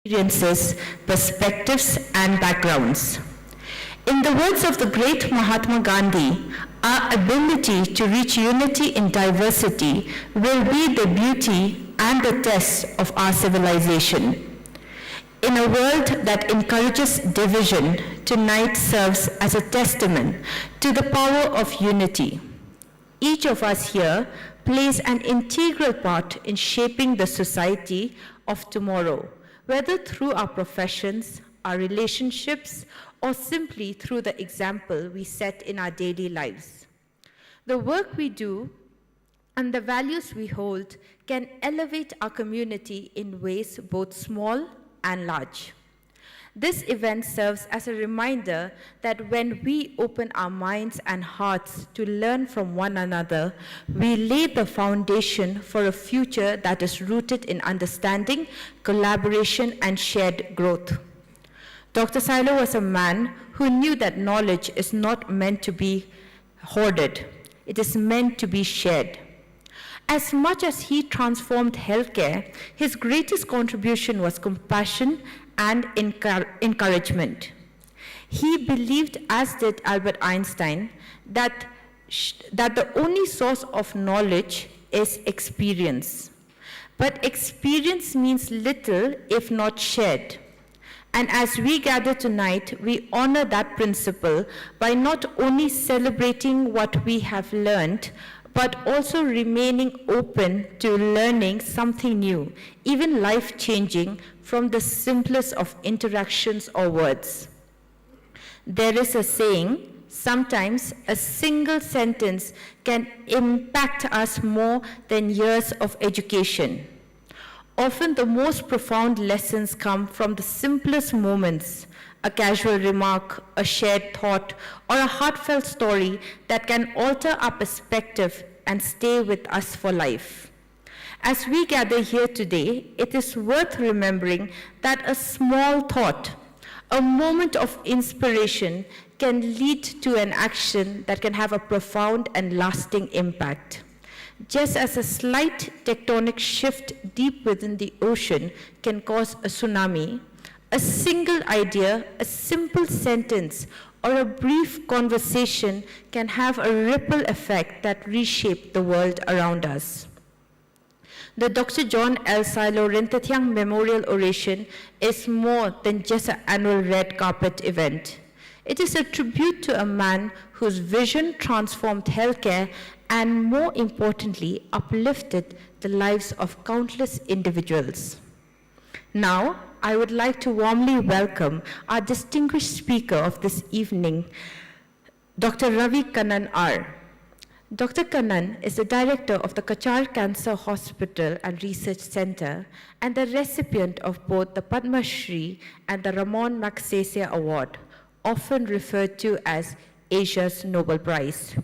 experiences, perspectives, and backgrounds. In the words of the great Mahatma Gandhi, our ability to reach unity in diversity will be the beauty and the test of our civilization. In a world that encourages division, tonight serves as a testament to the power of unity. Each of us here plays an integral part in shaping the society of tomorrow, whether through our professions, our relationships, or simply through the example we set in our daily lives. The work we do and the values we hold can elevate our community in ways both small and large. This event serves as a reminder that when we open our minds and hearts to learn from one another, we lay the foundation for a future that is rooted in understanding, collaboration, and shared growth. Dr. Sailo was a man who knew that knowledge is not meant to be hoarded. It is meant to be shared. As much as he transformed healthcare, his greatest contribution was compassion and encouragement. He believed, as did Albert Einstein, that the only source of knowledge is experience. But experience means little if not shared. And as we gather tonight, we honor that principle by not only celebrating what we have learned, but also remaining open to learning something new, even life-changing, from the simplest of interactions or words. There is a saying, sometimes a single sentence can impact us more than years of education. Often the most profound lessons come from the simplest moments, a casual remark, a shared thought, or a heartfelt story that can alter our perspective and stay with us for life. As we gather here today, it is worth remembering that a small thought, a moment of inspiration, can lead to an action that can have a profound and lasting impact. Just as a slight tectonic shift deep within the ocean can cause a tsunami, a single idea, a simple sentence, or a brief conversation can have a ripple effect that reshapes the world around us. The Dr. John L. Sailo Ryntathiang Memorial Oration is more than just an annual red carpet event. It is a tribute to a man whose vision transformed healthcare and, more importantly, uplifted the lives of countless individuals. Now, I would like to warmly welcome our distinguished speaker of this evening, Dr. Ravi Kannan R. Dr. Kannan is the director of the Kachar Cancer Hospital and Research Center and the recipient of both the Padma Shri and the Ramon Magsaysay Award, often referred to as Asia's Nobel Prize.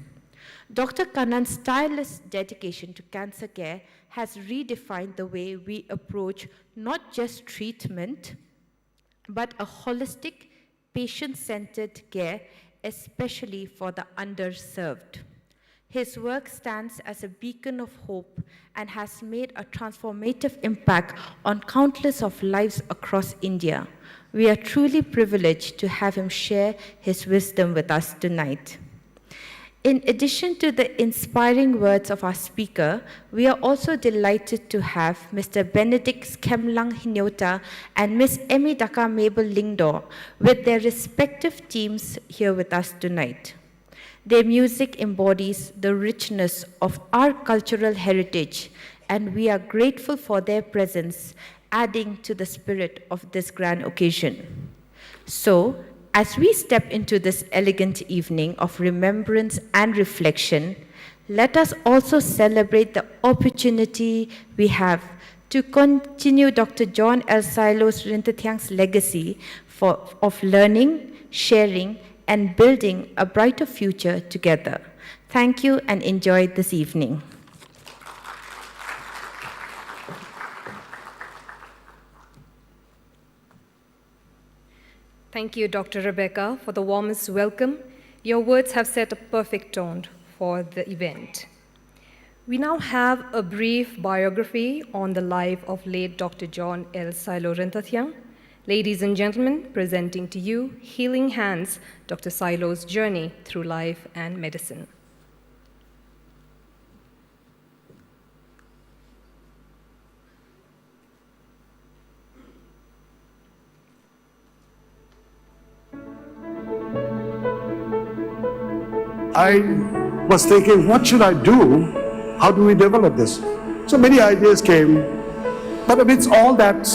Dr. Kannan's tireless dedication to cancer care has redefined the way we approach not just treatment, but a holistic, patient-centered care, especially for the underserved. His work stands as a beacon of hope and has made a transformative impact on countless of lives across India. We are truly privileged to have him share his wisdom with us tonight. In addition to the inspiring words of our speaker, we are also delighted to have Mr. Benedict Kemlang Hinyota and Ms. Emmy Daka Mabel Lingdor with their respective teams here with us tonight. Their music embodies the richness of our cultural heritage, and we are grateful for their presence, adding to the spirit of this grand occasion. So, as we step into this elegant evening of remembrance and reflection, let us also celebrate the opportunity we have to continue Dr. John L. Sailo's Ryntathiang's legacy of learning, sharing, and building a brighter future together. Thank you and enjoy this evening. Thank you, Dr. Rebecca, for the warmest welcome. Your words have set a perfect tone for the event. We now have a brief biography on the life of late Dr. John L. Sailo Ryntathiang. Ladies and gentlemen, presenting to you Healing Hands, Dr. Sailo's journey through life and medicine. I was thinking, what should I do? How do we develop this? So many ideas came, but amidst all that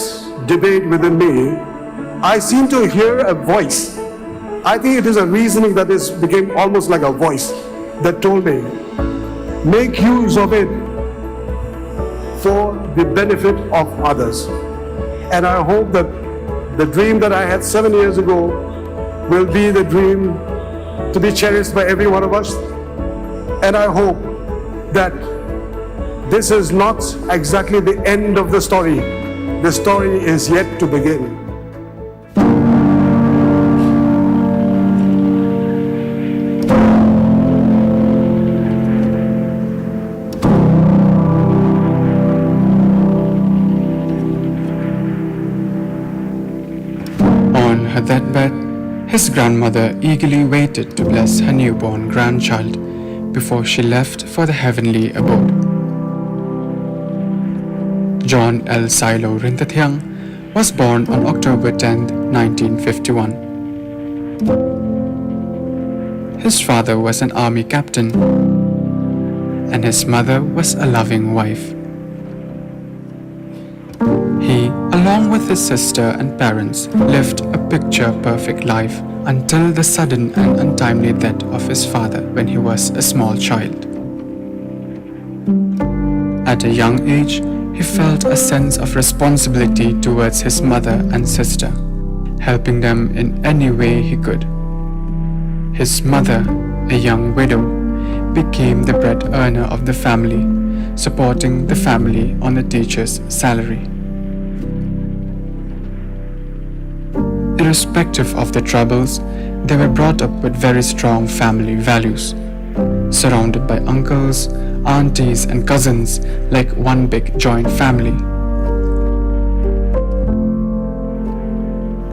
debate within me, I seem to hear a voice. I think it is a reasoning that became almost like a voice that told me, make use of it for the benefit of others. And I hope that the dream that I had 7 years ago will be the dream to be cherished by every one of us. And I hope that this is not exactly the end of the story. The story is yet to begin. On her deathbed, his grandmother eagerly waited to bless her newborn grandchild before she left for the heavenly abode. John L. Sailo Ryntathiang was born on October 10, 1951. His father was an army captain, and his mother was a loving wife. He, along with his sister and parents, lived a picture-perfect life until the sudden and untimely death of his father when he was a small child. At a young age, he felt a sense of responsibility towards his mother and sister, helping them in any way he could. His mother, a young widow, became the bread earner of the family, supporting the family on the teacher's salary. Irrespective of the troubles, they were brought up with very strong family values, surrounded by uncles, aunties and cousins like one big joint family.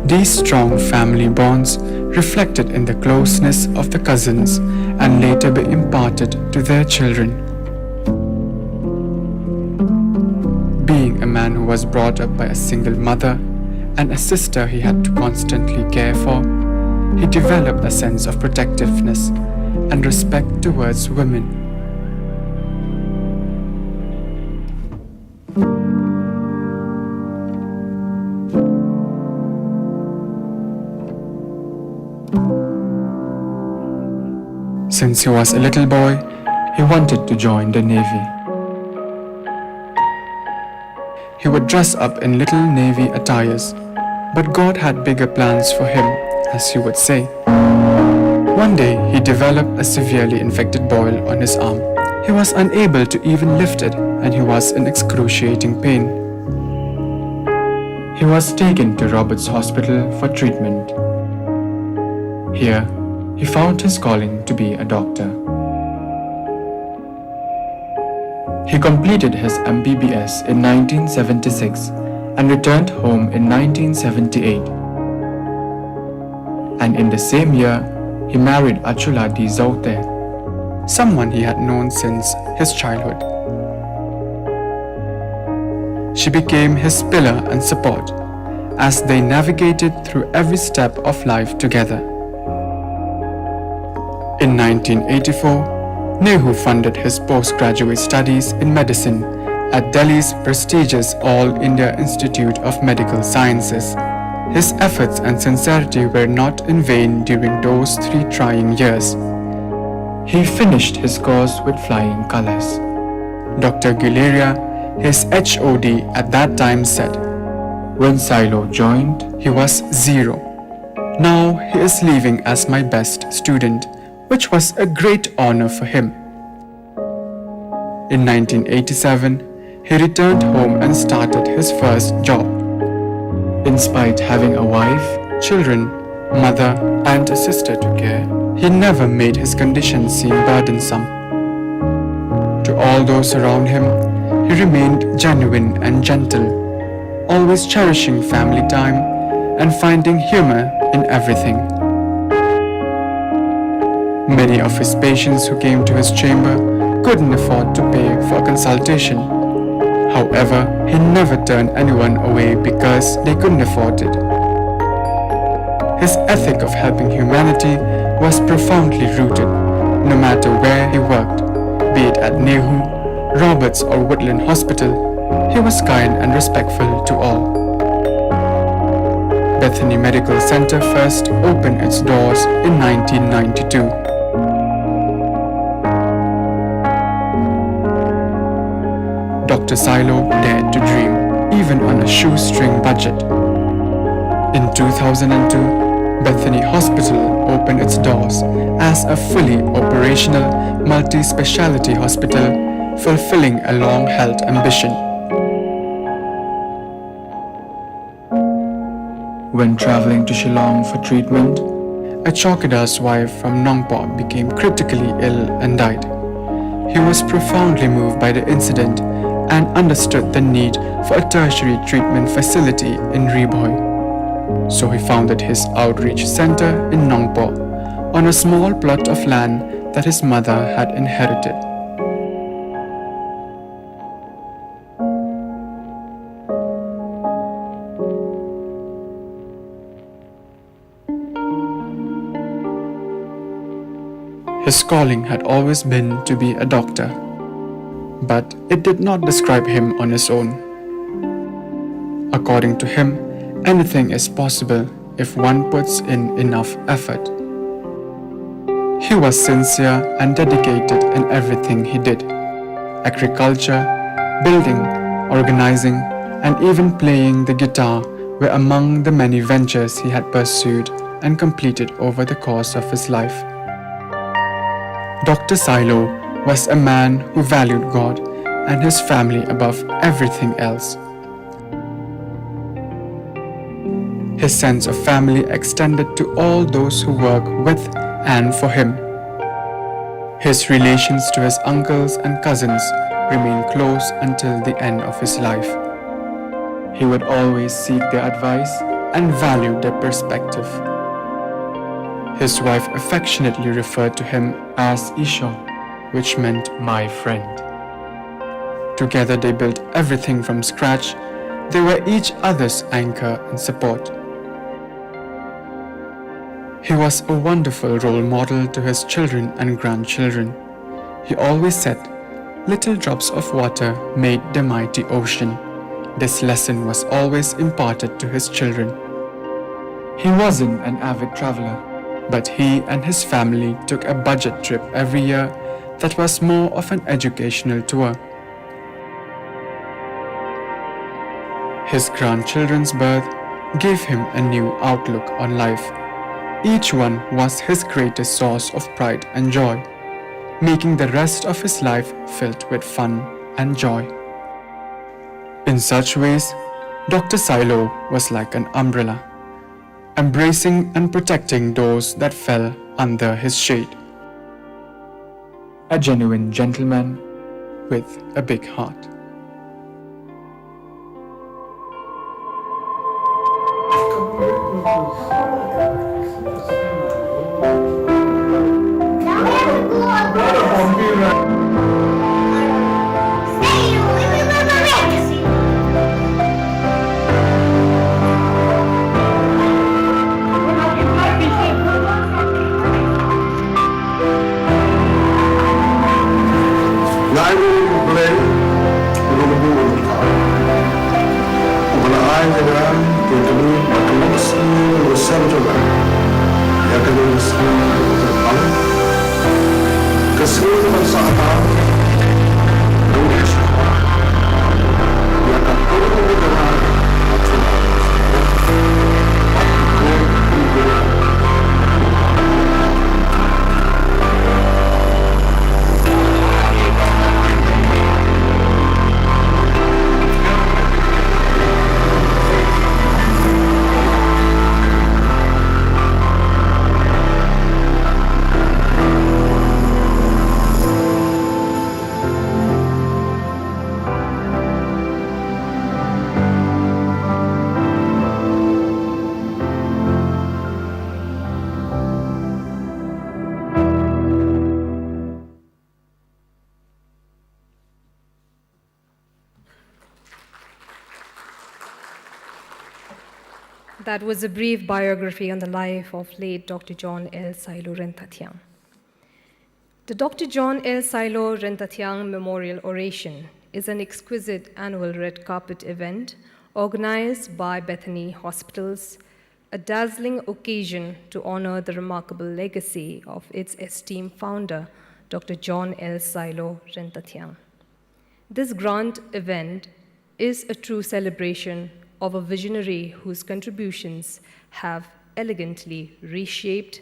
These strong family bonds reflected in the closeness of the cousins and later be imparted to their children. Being a man who was brought up by a single mother and a sister he had to constantly care for, he developed a sense of protectiveness and respect towards women. Since he was a little boy, he wanted to join the Navy. He would dress up in little Navy attires, but God had bigger plans for him, as he would say. One day, he developed a severely infected boil on his arm. He was unable to even lift it, and he was in excruciating pain. He was taken to Roberts Hospital for treatment. Here, he found his calling to be a doctor. He completed his MBBS in 1976 and returned home in 1978. And in the same year, he married Achula Di Zaute, someone he had known since his childhood. She became his pillar and support as they navigated through every step of life together. In 1984, Nehu funded his postgraduate studies in medicine at Delhi's prestigious All India Institute of Medical Sciences. His efforts and sincerity were not in vain during those 3 trying years. He finished his course with flying colors. Dr. Guleria, his HOD at that time, said, "When Sailo joined, he was 0. Now he is leaving as my best student, which was a great honor for him." In 1987, he returned home and started his first job. Despite having a wife, children, mother, and a sister to care, he never made his condition seem burdensome. To all those around him, he remained genuine and gentle, always cherishing family time and finding humor in everything. Many of his patients who came to his chamber couldn't afford to pay for a consultation. However, he never turned anyone away because they couldn't afford it. His ethic of helping humanity was profoundly rooted, no matter where he worked, be it at Nehu, Roberts or Woodland Hospital. He was kind and respectful to all. Bethany Medical Center first opened its doors in 1992. Dr. Sailo dared to dream, even on a shoestring budget. In 2002, Bethany Hospital opened its doors as a fully operational multi-specialty hospital, fulfilling a long-held ambition. When traveling to Shillong for treatment, a Chowkidar's wife from Nongpor became critically ill and died. He was profoundly moved by the incident and understood the need for a tertiary treatment facility in Riboy. So he founded his outreach center in Nongpor on a small plot of land that his mother had inherited. His calling had always been to be a doctor, but it did not describe him on his own. According to him, anything is possible if one puts in enough effort. He was sincere and dedicated in everything he did. Agriculture, building, organizing, and even playing the guitar were among the many ventures he had pursued and completed over the course of his life. Dr. Sailo was a man who valued God and his family above everything else. His sense of family extended to all those who work with and for him. His relations to his uncles and cousins remained close until the end of his life. He would always seek their advice and value their perspective. His wife affectionately referred to him as Isho, which meant my friend. Together they built everything from scratch. They were each other's anchor and support. He was a wonderful role model to his children and grandchildren. He always said, "Little drops of water made the mighty ocean." This lesson was always imparted to his children. He wasn't an avid traveler, but he and his family took a budget trip every year that was more of an educational tour. His grandchildren's birth gave him a new outlook on life. Each one was his greatest source of pride and joy, making the rest of his life filled with fun and joy. In such ways, Dr. Sailo was like an umbrella, embracing and protecting those that fell under his shade. A genuine gentleman with a big heart. That was a brief biography on the life of late Dr. John L. Sailo Ryntathiang. The Dr. John L. Sailo Ryntathiang Memorial Oration is an exquisite annual red carpet event organized by Bethany Hospitals, a dazzling occasion to honor the remarkable legacy of its esteemed founder, Dr. John L. Sailo Ryntathiang. This grand event is a true celebration of a visionary whose contributions have elegantly reshaped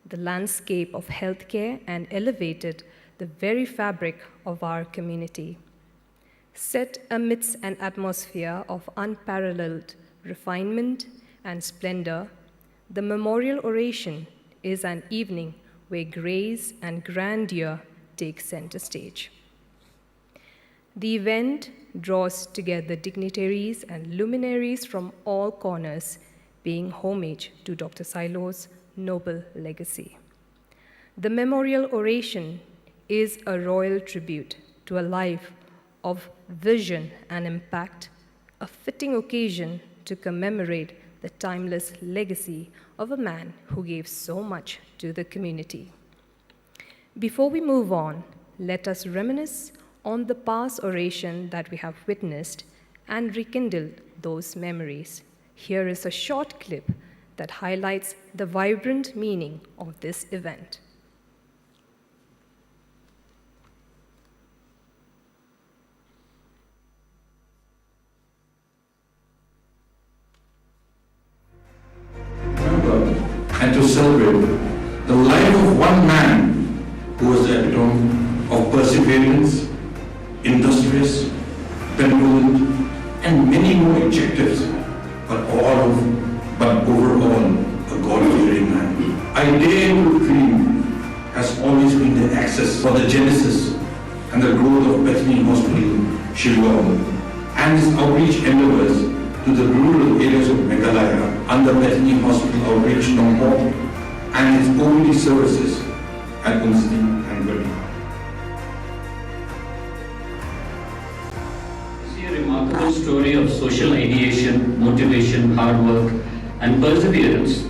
the landscape of healthcare and elevated the very fabric of our community. Set amidst an atmosphere of unparalleled refinement and splendor, the memorial oration is an evening where grace and grandeur take center stage. The event draws together dignitaries and luminaries from all corners, paying homage to Dr. Sailo's noble legacy. The memorial oration is a royal tribute to a life of vision and impact, a fitting occasion to commemorate the timeless legacy of a man who gave so much to the community. Before we move on, let us reminisce on the past oration that we have witnessed and rekindle those memories. Here is a short clip that highlights the vibrant meaning of this event. And to celebrate the life of one man who was the epitome of perseverance, industrious, benevolent, and many more adjectives, but overall a God-fearing man. I dare to dream has always been the access for the genesis and the growth of Bethany Hospital, Shillong, and its outreach endeavors to the rural areas of Meghalaya under Bethany Hospital Outreach Nongpok and its OPD services at Unsti and Gurdi. We see a remarkable story of social ideation, motivation, hard work, and perseverance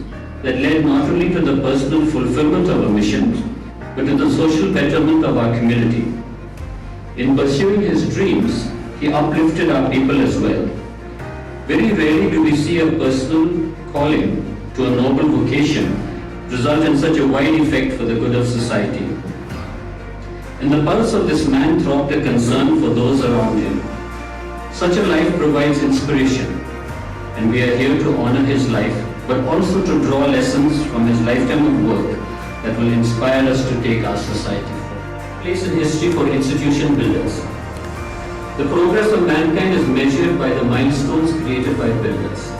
that led not only to the personal fulfillment of a mission, but to the social betterment of our community. In pursuing his dreams, he uplifted our people as well. Very rarely do we see a personal calling to a noble vocation result in such a wide effect for the good of society. In the pulse of this man throbbed a concern for those around him. Such a life provides inspiration, and we are here to honor his life, but also to draw lessons from his lifetime of work that will inspire us to take our society forward. Place in history for institution builders. The progress of mankind is measured by the milestones created by builders.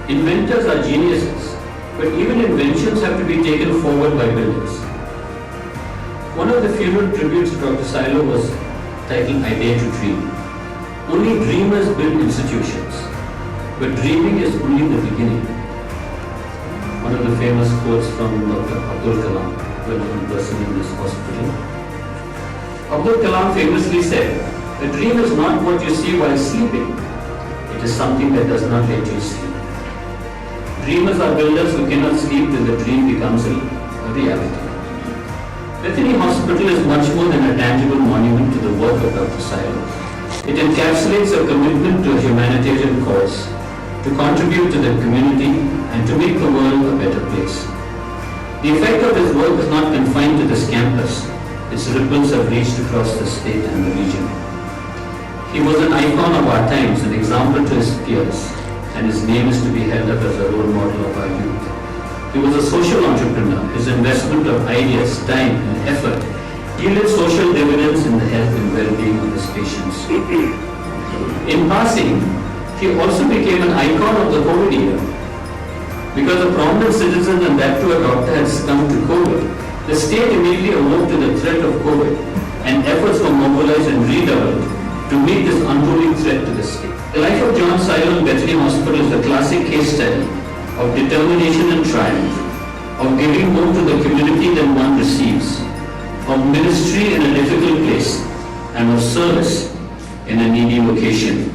Inventors are geniuses, but even inventions have to be taken forward by builders. One of the funeral tributes to Dr. Sailo was titled I Dare to Dream. Only dreamers build institutions, but dreaming is only the beginning. One of the famous quotes from Dr. Abdul Kalam, well-known person in this hospital. Abdul Kalam famously said, "A dream is not what you see while sleeping. It is something that does not let you sleep." Dreamers are builders who cannot sleep till the dream becomes a reality. Bethany Hospital is much more than a tangible monument to the work of Dr. Sailo. It encapsulates a commitment to a humanitarian cause, to contribute to the community and to make the world a better place. The effect of his work is not confined to this campus. Its ripples have reached across the state and the region. He was an icon of our times, an example to his peers, and his name is to be held up as a role model of our youth. He was a social entrepreneur. His investment of ideas, time, and effort yielded social dividends in the health and well-being of his patients. In passing, he also became an icon of the COVID era. Because a prominent citizen and that too a doctor had succumbed to COVID, the state immediately awoke to the threat of COVID, and efforts were mobilized and redoubled to meet this unruly threat to the state. The life of John Sailo in Bethany Hospital is a classic case study of determination and triumph, of giving more to the community than one receives, of ministry in a difficult place, and of service in a needy vocation.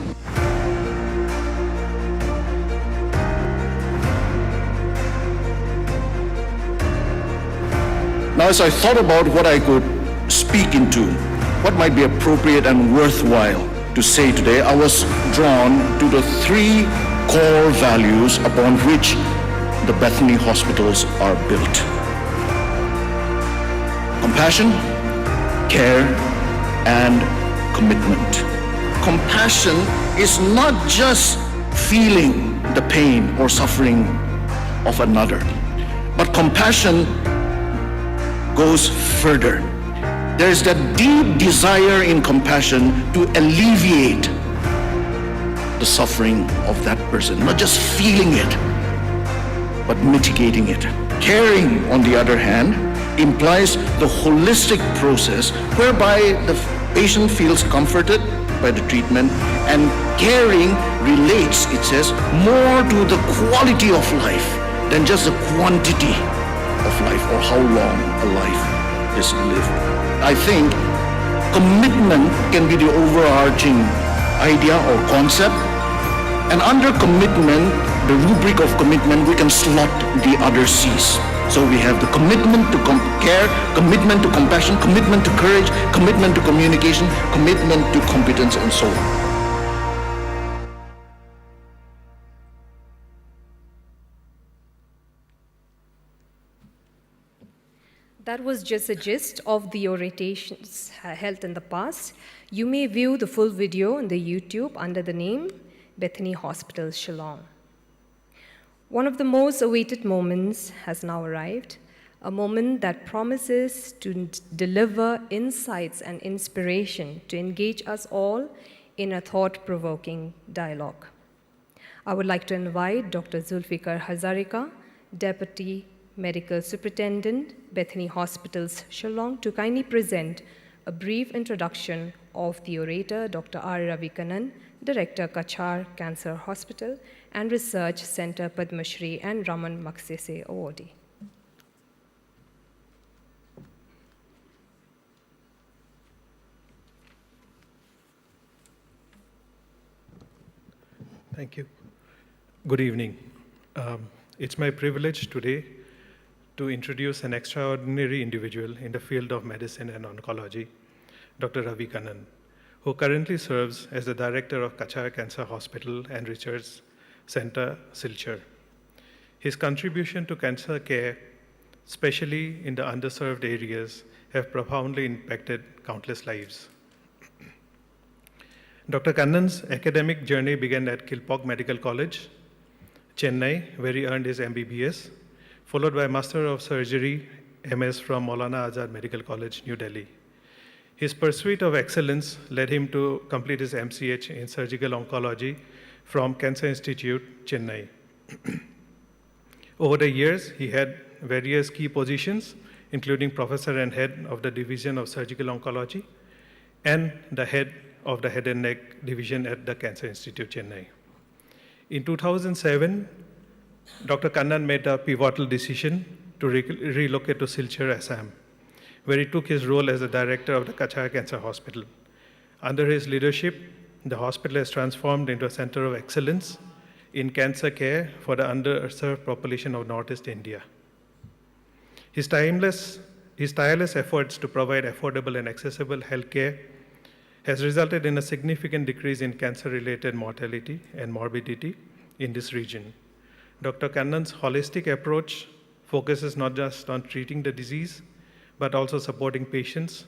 as I thought about what I could speak into, what might be appropriate and worthwhile to say today, I was drawn to the three core values upon which the Bethany hospitals are built: compassion, care, and commitment. Compassion is not just feeling the pain or suffering of another, but compassion goes further. There is that deep desire in compassion to alleviate the suffering of that person, not just feeling it, but mitigating it. Caring, on the other hand, implies the holistic process whereby the patient feels comforted by the treatment, and caring relates, it says, more to the quality of life than just the quantity of life or how long a life is lived. I think commitment can be the overarching idea or concept, and under commitment, the rubric of commitment, we can slot the other C's. So we have the commitment to care, commitment to compassion, commitment to courage, commitment to communication, commitment to competence, and so on. That was just a gist of the orations held in the past. You may view the full video on the YouTube under the name Bethany Hospital, Shillong. One of the most awaited moments has now arrived, a moment that promises to deliver insights and inspiration to engage us all in a thought-provoking dialogue. I would like to invite Dr. Zulfikar Hazarika, Deputy Medical Superintendent, Bethany Hospitals, Shillong, to kindly present a brief introduction of the orator, Dr. R. Ravi Kannan, Director, Kachar Cancer Hospital and Research Center, Padma Shri and Raman Maksese Awardee. Thank you. Good evening. It's my privilege today to introduce an extraordinary individual in the field of medicine and oncology, Dr. Ravi Kannan, who currently serves as the Director of Kachar Cancer Hospital and Research Center, Silchar. His contribution to cancer care, especially in the underserved areas, have profoundly impacted countless lives. Dr. Kannan's academic journey began at Kilpauk Medical College, Chennai, where he earned his MBBS, followed by Master of Surgery, MS from Maulana Azad Medical College, New Delhi. His pursuit of excellence led him to complete his MCH in surgical oncology from Cancer Institute, Chennai. Over the years, he had various key positions, including professor and head of the Division of Surgical Oncology and the head of the Head and Neck Division at the Cancer Institute, Chennai. In 2007, Dr. Kannan made a pivotal decision to relocate to Silchar, Assam, where he took his role as the director of the Kachar Cancer Hospital. Under his leadership, the hospital has transformed into a center of excellence in cancer care for the underserved population of Northeast India. His tireless efforts to provide affordable and accessible healthcare has resulted in a significant decrease in cancer-related mortality and morbidity in this region. Dr. Kannan's holistic approach focuses not just on treating the disease, but also supporting patients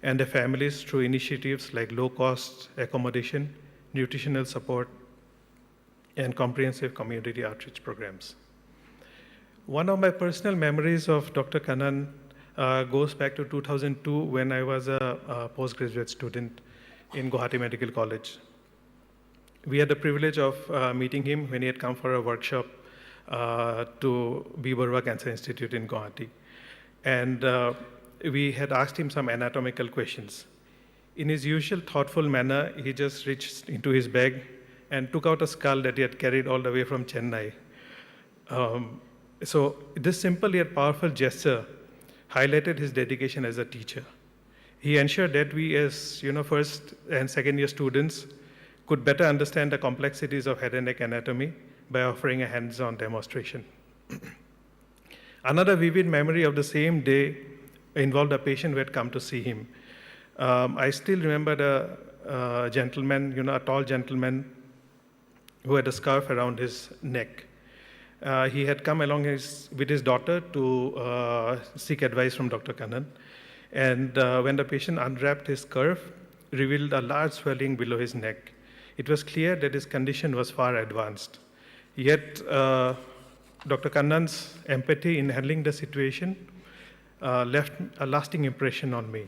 and their families through initiatives like low-cost accommodation, nutritional support, and comprehensive community outreach programs. One of my personal memories of Dr. Kannan goes back to 2002 when I was a postgraduate student in Guwahati Medical College. We had the privilege of meeting him when he had come for a workshop to B. Barua Cancer Institute in Guwahati. And we had asked him some anatomical questions. In his usual thoughtful manner, he just reached into his bag and took out a skull that he had carried all the way from Chennai. So this simple yet powerful gesture highlighted his dedication as a teacher. He ensured that we as first and second year students could better understand the complexities of head and neck anatomy by offering a hands-on demonstration. Another vivid memory of the same day involved a patient who had come to see him. I still remember the gentleman, a tall gentleman who had a scarf around his neck. He had come along with his daughter to seek advice from Dr. Kannan. And when the patient unwrapped his scarf, revealed a large swelling below his neck. It was clear that his condition was far advanced. Yet, Dr. Kannan's empathy in handling the situation left a lasting impression on me.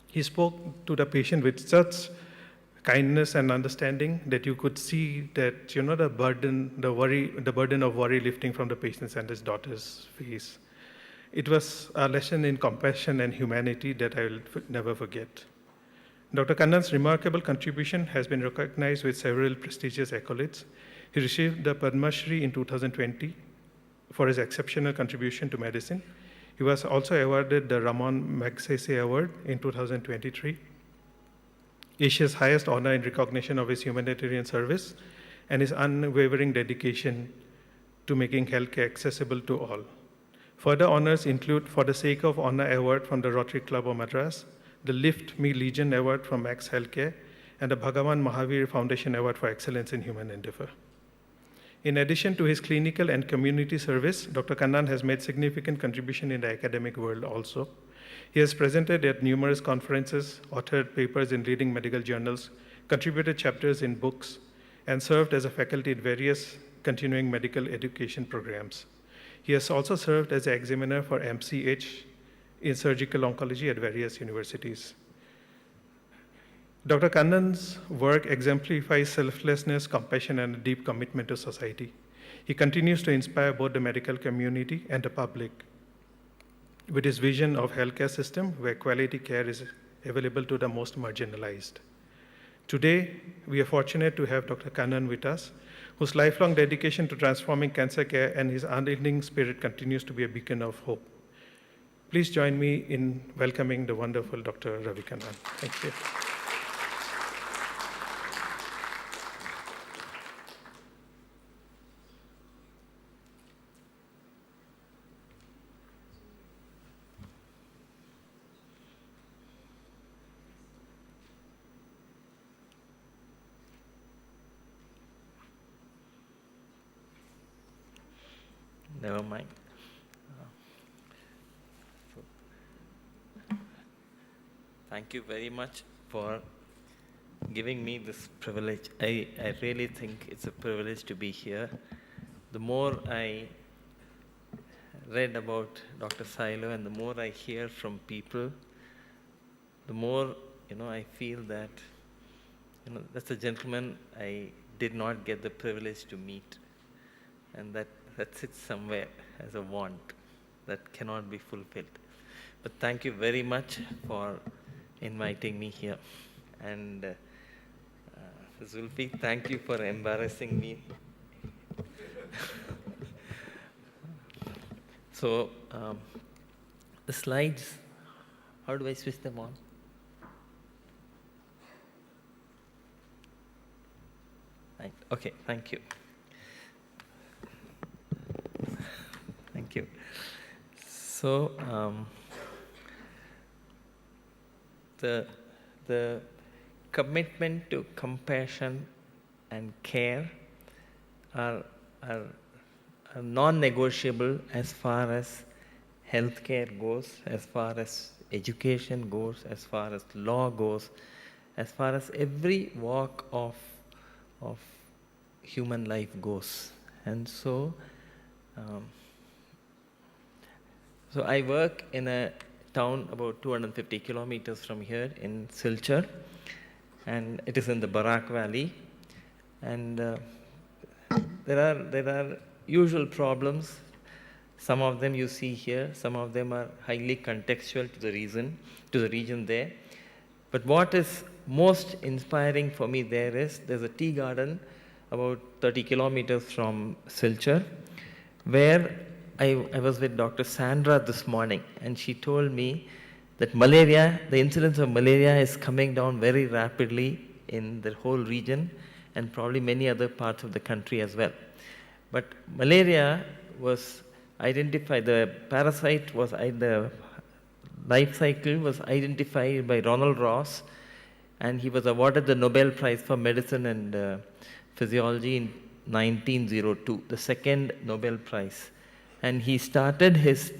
He spoke to the patient with such kindness and understanding that you could see that, the burden of worry lifting from the patient's and his daughter's face. It was a lesson in compassion and humanity that I will never forget. Dr. Kannan's remarkable contribution has been recognized with several prestigious accolades. He received the Padma Shri in 2020 for his exceptional contribution to medicine. He was also awarded the Ramon Magsaysay Award in 2023, Asia's highest honor in recognition of his humanitarian service and his unwavering dedication to making healthcare accessible to all. Further honors include For the Sake of Honor Award from the Rotary Club of Madras, the Lift Me Legion Award from Max Healthcare, and the Bhagavan Mahavir Foundation Award for Excellence in Human Endeavor. In addition to his clinical and community service, Dr. Kannan has made significant contribution in the academic world also. He has presented at numerous conferences, authored papers in leading medical journals, contributed chapters in books, and served as a faculty in various continuing medical education programs. He has also served as an examiner for MCH in surgical oncology at various universities. Dr. Kannan's work exemplifies selflessness, compassion, and a deep commitment to society. He continues to inspire both the medical community and the public with his vision of healthcare system where quality care is available to the most marginalized. Today, we are fortunate to have Dr. Kannan with us, whose lifelong dedication to transforming cancer care and his unending spirit continues to be a beacon of hope. Please join me in welcoming the wonderful Dr. Ravi Kannan. Thank you. Never mind. Thank you very much for giving me this privilege. I really think it's a privilege to be here. The more I read about Dr. Sailo and the more I hear from people, the more I feel that that's a gentleman I did not get the privilege to meet, and that sits somewhere as a want that cannot be fulfilled. But thank you very much for inviting me here. And Zulfi, thank you for embarrassing me. So, the slides, how do I switch them on? Right. Okay, thank you. Thank you. So, the commitment to compassion and care are non-negotiable as far as healthcare goes, as far as education goes, as far as law goes, as far as every walk of human life goes. And so, so I work in a town about 250 kilometers from here in Silchar, and it is in the Barak Valley. And there are usual problems. Some of them you see here. Some of them are highly contextual to the region there. But what is most inspiring for me there's a tea garden about 30 kilometers from Silchar, where I was with Dr. Sandra this morning, and she told me that the incidence of malaria is coming down very rapidly in the whole region and probably many other parts of the country as well. But malaria was identified, the parasite was either life cycle was identified by Ronald Ross, and he was awarded the Nobel Prize for Medicine and Physiology in 1902, the second Nobel Prize. And he started his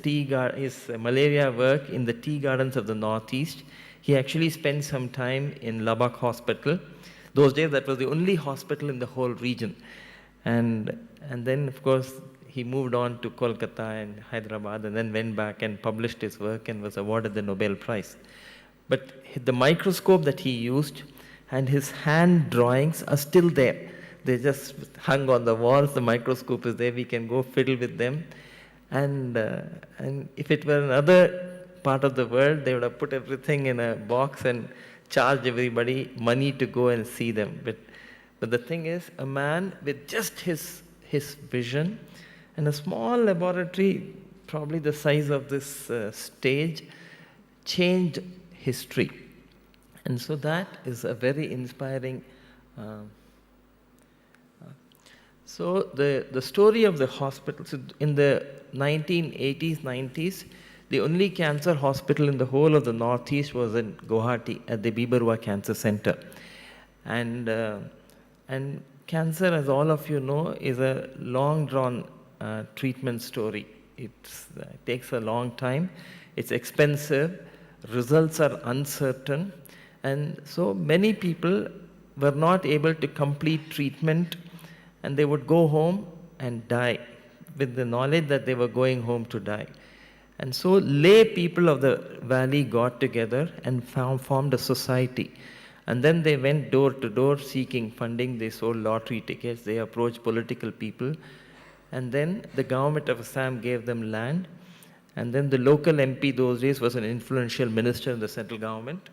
malaria work in the tea gardens of the Northeast. He actually spent some time in Labak Hospital. Those days, that was the only hospital in the whole region. And then, of course, he moved on to Kolkata and Hyderabad, and then went back and published his work and was awarded the Nobel Prize. But the microscope that he used and his hand drawings are still there. They just hung on the walls. The microscope is there. We can go fiddle with them. And if it were another part of the world, they would have put everything in a box and charged everybody money to go and see them. But the thing is, a man with just his vision and a small laboratory, probably the size of this stage, changed history. And so that is a very inspiring. So the story of the hospital, so in the 1980s, 90s, the only cancer hospital in the whole of the Northeast was in Guwahati at the Bibarwa Cancer Center. And cancer, as all of you know, is a long-drawn treatment story. It takes a long time. It's expensive. Results are uncertain. And so many people were not able to complete treatment, and they would go home and die with the knowledge that they were going home to die. And so lay people of the valley got together and formed a society. And then they went door to door seeking funding. They sold lottery tickets. They approached political people. And then the government of Assam gave them land. And then the local MP those days was an influential minister in the central government.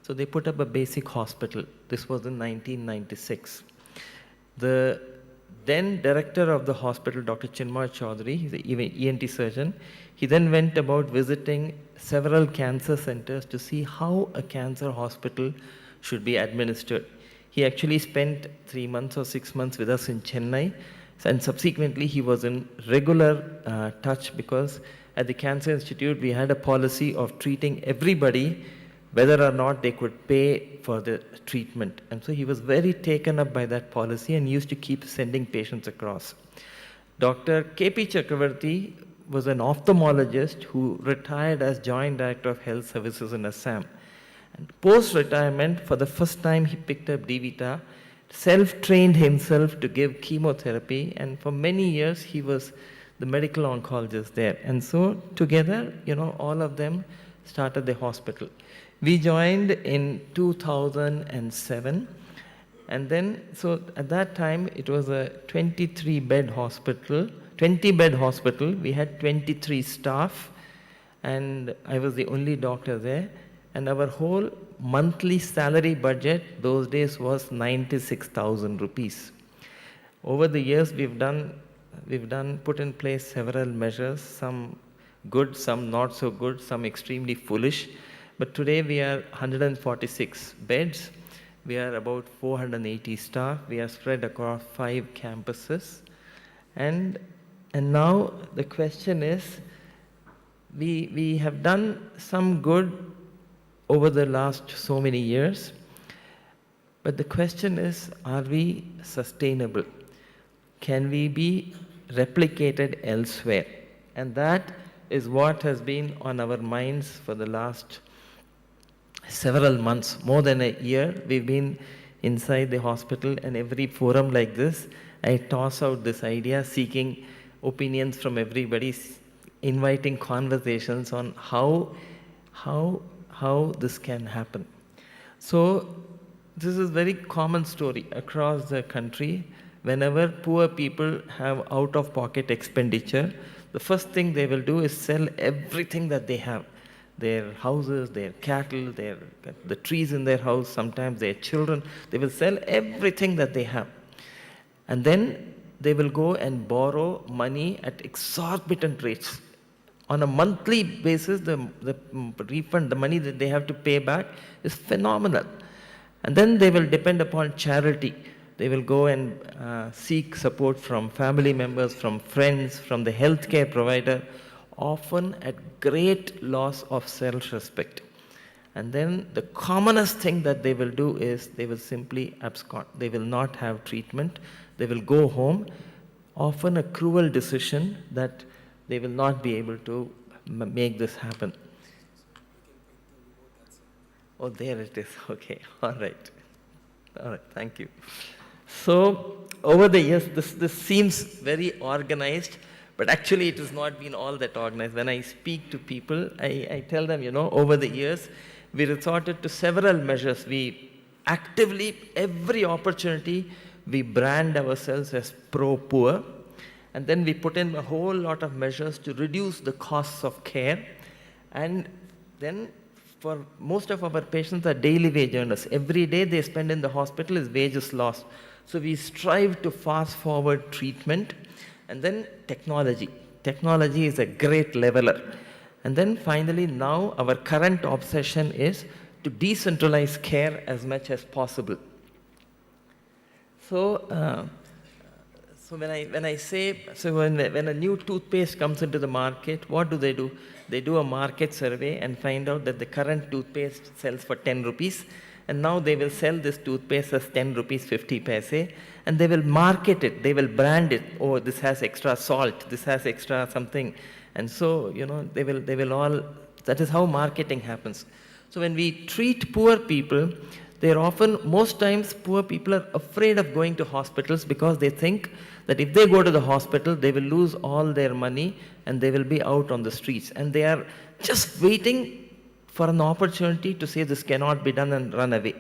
So they put up a basic hospital. This was in 1996. The then director of the hospital, Dr. Chinmay Chaudhary, he's an ENT surgeon, he then went about visiting several cancer centers to see how a cancer hospital should be administered. He actually spent 3 months or 6 months with us in Chennai, and subsequently he was in regular touch, because at the Cancer Institute we had a policy of treating everybody whether or not they could pay for the treatment. And so he was very taken up by that policy and used to keep sending patients across. Dr. K.P. Chakravarti was an ophthalmologist who retired as Joint Director of Health Services in Assam. And post-retirement, for the first time, he picked up DVita, self-trained himself to give chemotherapy, and for many years he was the medical oncologist there. And so together, all of them started the hospital. We joined in 2007, and then, so at that time, it was a 20-bed hospital. We had 23 staff, and I was the only doctor there. And our whole monthly salary budget those days was 96,000 rupees. Over the years, we've put in place several measures, some good, some not so good, some extremely foolish. But today we are 146 beds. We are about 480 staff. We are spread across 5 campuses. And now the question is, we have done some good over the last so many years, but the question is, are we sustainable? Can we be replicated elsewhere? And that is what has been on our minds for the last several months, more than a year. We've been inside the hospital, and every forum like this, I toss out this idea, seeking opinions from everybody, inviting conversations on how this can happen. So this is a very common story across the country. Whenever poor people have out-of-pocket expenditure, the first thing they will do is sell everything that they have. Their houses, their cattle, the trees in their house, sometimes their children. They will sell everything that they have. And then they will go and borrow money at exorbitant rates. On a monthly basis, the refund, the money that they have to pay back is phenomenal. And then they will depend upon charity. They will go and seek support from family members, from friends, from the healthcare provider. often at great loss of self-respect. And then the commonest thing that they will do is they will simply abscond. They will not have treatment. They will go home. Often a cruel decision that they will not be able to make this happen. Oh, there it is. Okay, all right. All right, thank you. So over the years, this seems very organized, but actually it has not been all that organized. When I speak to people, I tell them, over the years, we resorted to several measures. We actively, every opportunity, we brand ourselves as pro-poor, and then we put in a whole lot of measures to reduce the costs of care. And then for most of our patients are daily wage earners. Every day they spend in the hospital is wages lost. So we strive to fast forward treatment. And then technology. Technology is a great leveler. And then finally now our current obsession is to decentralize care as much as possible. So, when a new toothpaste comes into the market, what do? They do a market survey and find out that the current toothpaste sells for 10 rupees. And now they will sell this toothpaste as 10 rupees 50 paise, and they will market it, they will brand it. Oh, this has extra salt, this has extra something. And so, they will all, that is how marketing happens. So when we treat poor people, they're often, most times poor people are afraid of going to hospitals because they think that if they go to the hospital, they will lose all their money and they will be out on the streets. And they are just waiting for an opportunity to say this cannot be done and run away.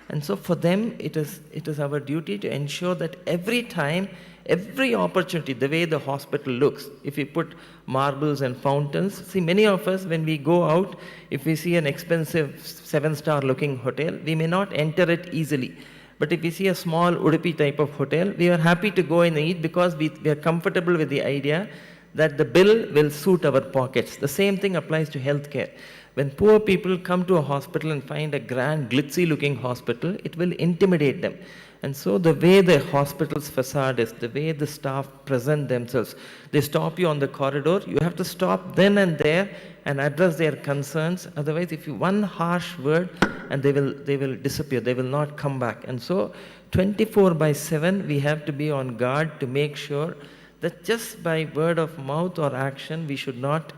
And so for them, it is our duty to ensure that every time, every opportunity, the way the hospital looks, if we put marbles and fountains, see many of us when we go out, if we see an expensive 7-star looking hotel, we may not enter it easily. But if we see a small Udupi type of hotel, we are happy to go and eat because we are comfortable with the idea that the bill will suit our pockets. The same thing applies to healthcare. When poor people come to a hospital and find a grand, glitzy looking hospital, it will intimidate them. And so the way the hospital's facade is, the way the staff present themselves, they stop you on the corridor, you have to stop then and there and address their concerns. Otherwise, if you one harsh word, and they will disappear, they will not come back. And so 24/7, we have to be on guard to make sure that just by word of mouth or action, we should not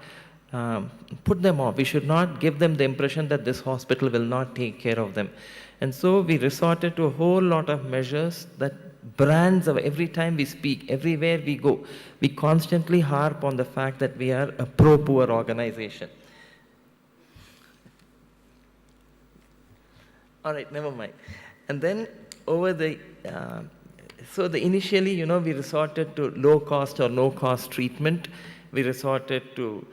put them off. We should not give them the impression that this hospital will not take care of them. And so we resorted to a whole lot of measures that brands of every time we speak, everywhere we go, we constantly harp on the fact that we are a pro-poor organization. All right, never mind. And then over the, initially, we resorted to low cost or no cost treatment. We resorted to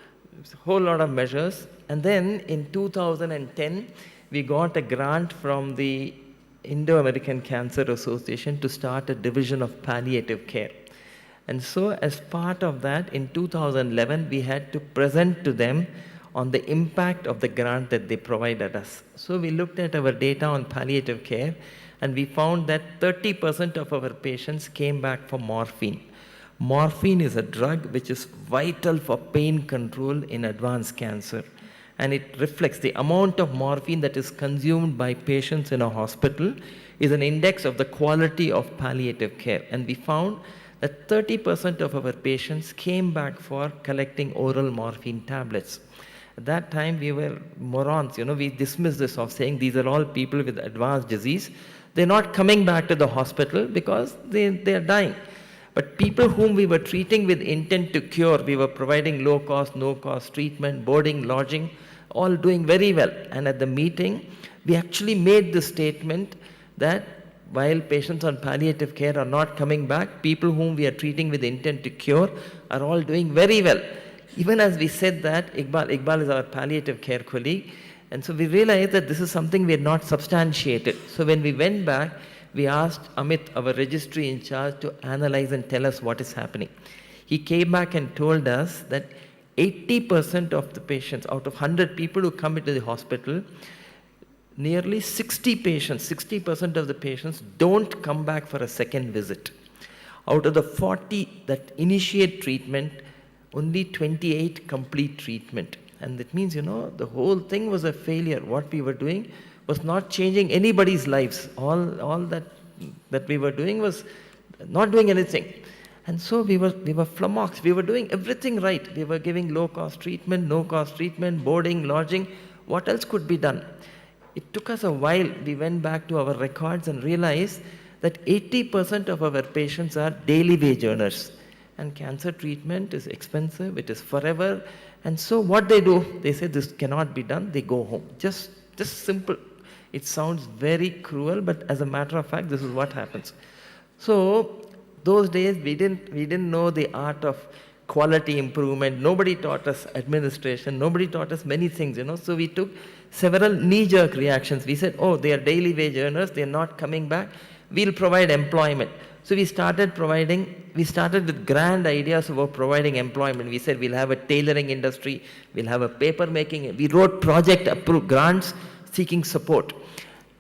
a whole lot of measures. And then in 2010, we got a grant from the Indo-American Cancer Association to start a division of palliative care. And so as part of that, in 2011, we had to present to them on the impact of the grant that they provided us. So we looked at our data on palliative care, and we found that 30% of our patients came back for morphine. Morphine is a drug which is vital for pain control in advanced cancer. And it reflects the amount of morphine that is consumed by patients in a hospital is an index of the quality of palliative care. And we found that 30% of our patients came back for collecting oral morphine tablets. At that time, we were morons, we dismissed this of saying these are all people with advanced disease. They're not coming back to the hospital because they're dying. But people whom we were treating with intent to cure, we were providing low cost, no cost treatment, boarding, lodging, all doing very well. And at the meeting, we actually made the statement that while patients on palliative care are not coming back, people whom we are treating with intent to cure are all doing very well. Even as we said that, Iqbal is our palliative care colleague, and so we realized that this is something we had not substantiated. So when we went back, we asked Amit, our registry in charge, to analyze and tell us what is happening. He came back and told us that 80% of the patients, out of 100 people who come into the hospital, nearly 60% of the patients don't come back for a second visit. Out of the 40 that initiate treatment, only 28 complete treatment. And that means, the whole thing was a failure. What we were doing was not changing anybody's lives. All that we were doing was not doing anything. And so we were flummoxed. We were doing everything right. We were giving low-cost treatment, no-cost treatment, boarding, lodging. What else could be done? It took us a while. We went back to our records and realized that 80% of our patients are daily wage earners. And cancer treatment is expensive, it is forever. And so what they do, they say this cannot be done, they go home. Just simple. It sounds very cruel, but as a matter of fact, this is what happens. So those days we didn't know the art of quality improvement. Nobody taught us administration. Nobody taught us many things, So we took several knee-jerk reactions. We said, oh, they are daily wage earners, they are not coming back. We'll provide employment. So we started with grand ideas about providing employment. We said we'll have a tailoring industry, we'll have a paper making. We wrote project approved grants seeking support.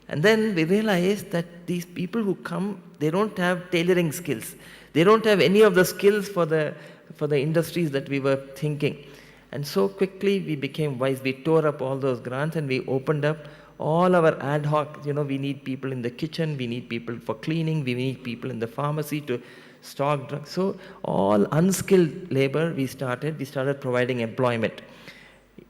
And then we realized that these people who come, they don't have tailoring skills. They don't have any of the skills for the industries that we were thinking. And so quickly we became wise. We tore up all those grants and we opened up all our ad hoc, we need people in the kitchen, we need people for cleaning, we need people in the pharmacy to stock drugs. So all unskilled labor we started providing employment.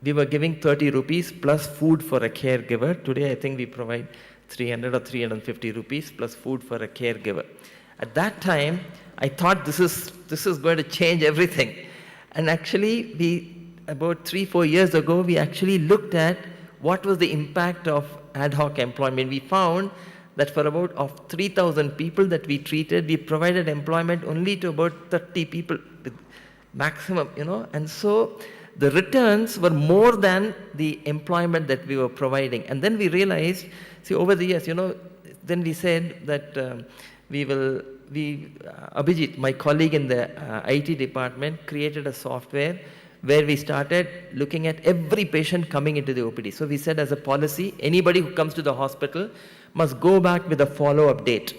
We were giving 30 rupees plus food for a caregiver. Today I think we provide 300 or 350 rupees plus food for a caregiver. At that time, I thought this is going to change everything. And actually, about 3-4 years ago, we actually looked at what was the impact of ad hoc employment. We found that for of 3,000 people that we treated, we provided employment only to about 30 people with maximum, And so the returns were more than the employment that we were providing. And then we realized, over the years, then we said that Abhijit, my colleague in the IT department, created a software where we started looking at every patient coming into the OPD. So we said as a policy, anybody who comes to the hospital must go back with a follow-up date.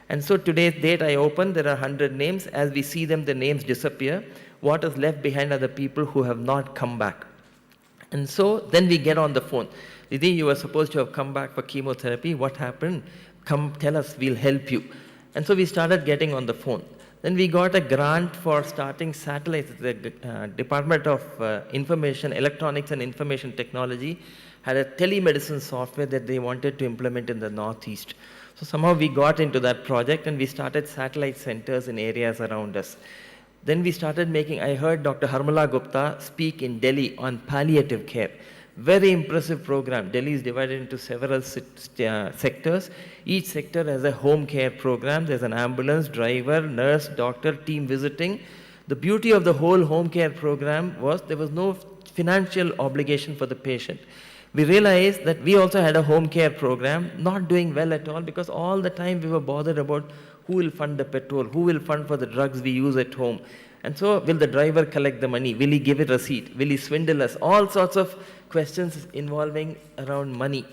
And so today's date I opened, there are 100 names. As we see them, the names disappear. What is left behind are the people who have not come back. And so then we get on the phone. Didi, you were supposed to have come back for chemotherapy. What happened? Come tell us, we'll help you. And so we started getting on the phone. Then we got a grant for starting satellites. The Department of Electronics and Information Technology had a telemedicine software that they wanted to implement in the Northeast. So somehow we got into that project and we started satellite centers in areas around us. Then we started I heard Dr. Harmala Gupta speak in Delhi on palliative care. Very impressive program. Delhi is divided into several sectors. Each sector has a home care program. There's an ambulance, driver, nurse, doctor, team visiting. The beauty of the whole home care program was there was no financial obligation for the patient. We realized that we also had a home care program, not doing well at all because all the time we were bothered about who will fund the petrol, who will fund for the drugs we use at home. And so, will the driver collect the money? Will he give a receipt? Will he swindle us? All sorts of questions involving around money.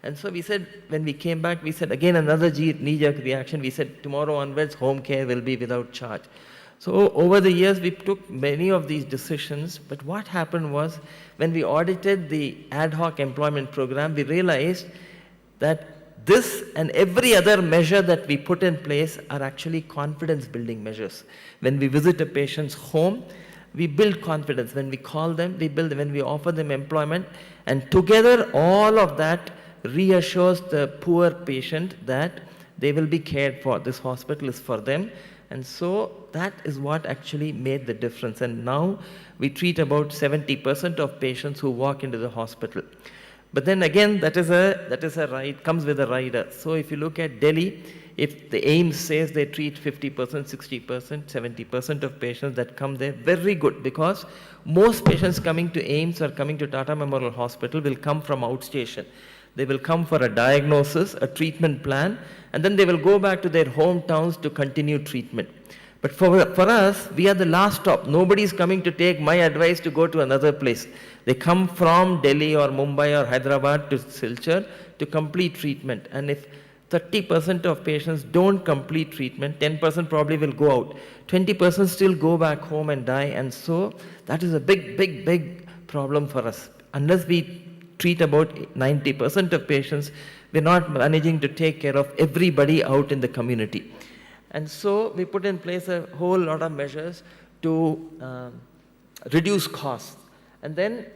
And so we said, when we came back, we said, again, another knee-jerk reaction. We said, tomorrow onwards, home care will be without charge. So over the years, we took many of these decisions. But what happened was, when we audited the ad hoc employment program, we realized that this and every other measure that we put in place are actually confidence-building measures. When we visit a patient's home, we build confidence. When we call them, we build them. When we offer them employment, and together all of that reassures the poor patient that they will be cared for. This hospital is for them. And so that is what actually made the difference. And now we treat about 70% of patients who walk into the hospital. But then again, that is a ride, comes with a rider. So if you look at Delhi, if the AIMS says they treat 50%, 60%, 70% of patients that come there, very good, because most patients coming to AIMS or coming to Tata Memorial Hospital will come from outstation. They will come for a diagnosis, a treatment plan, and then they will go back to their hometowns to continue treatment. But for us, we are the last stop. Nobody is coming to take my advice to go to another place. They come from Delhi or Mumbai or Hyderabad to Silchar to complete treatment. And if 30% of patients don't complete treatment, 10% probably will go out, 20% still go back home and die, and so that is a big problem for us. Unless we treat about 90% of patients, we're not managing to take care of everybody out in the community. And so we put in place a whole lot of measures to reduce costs. And then,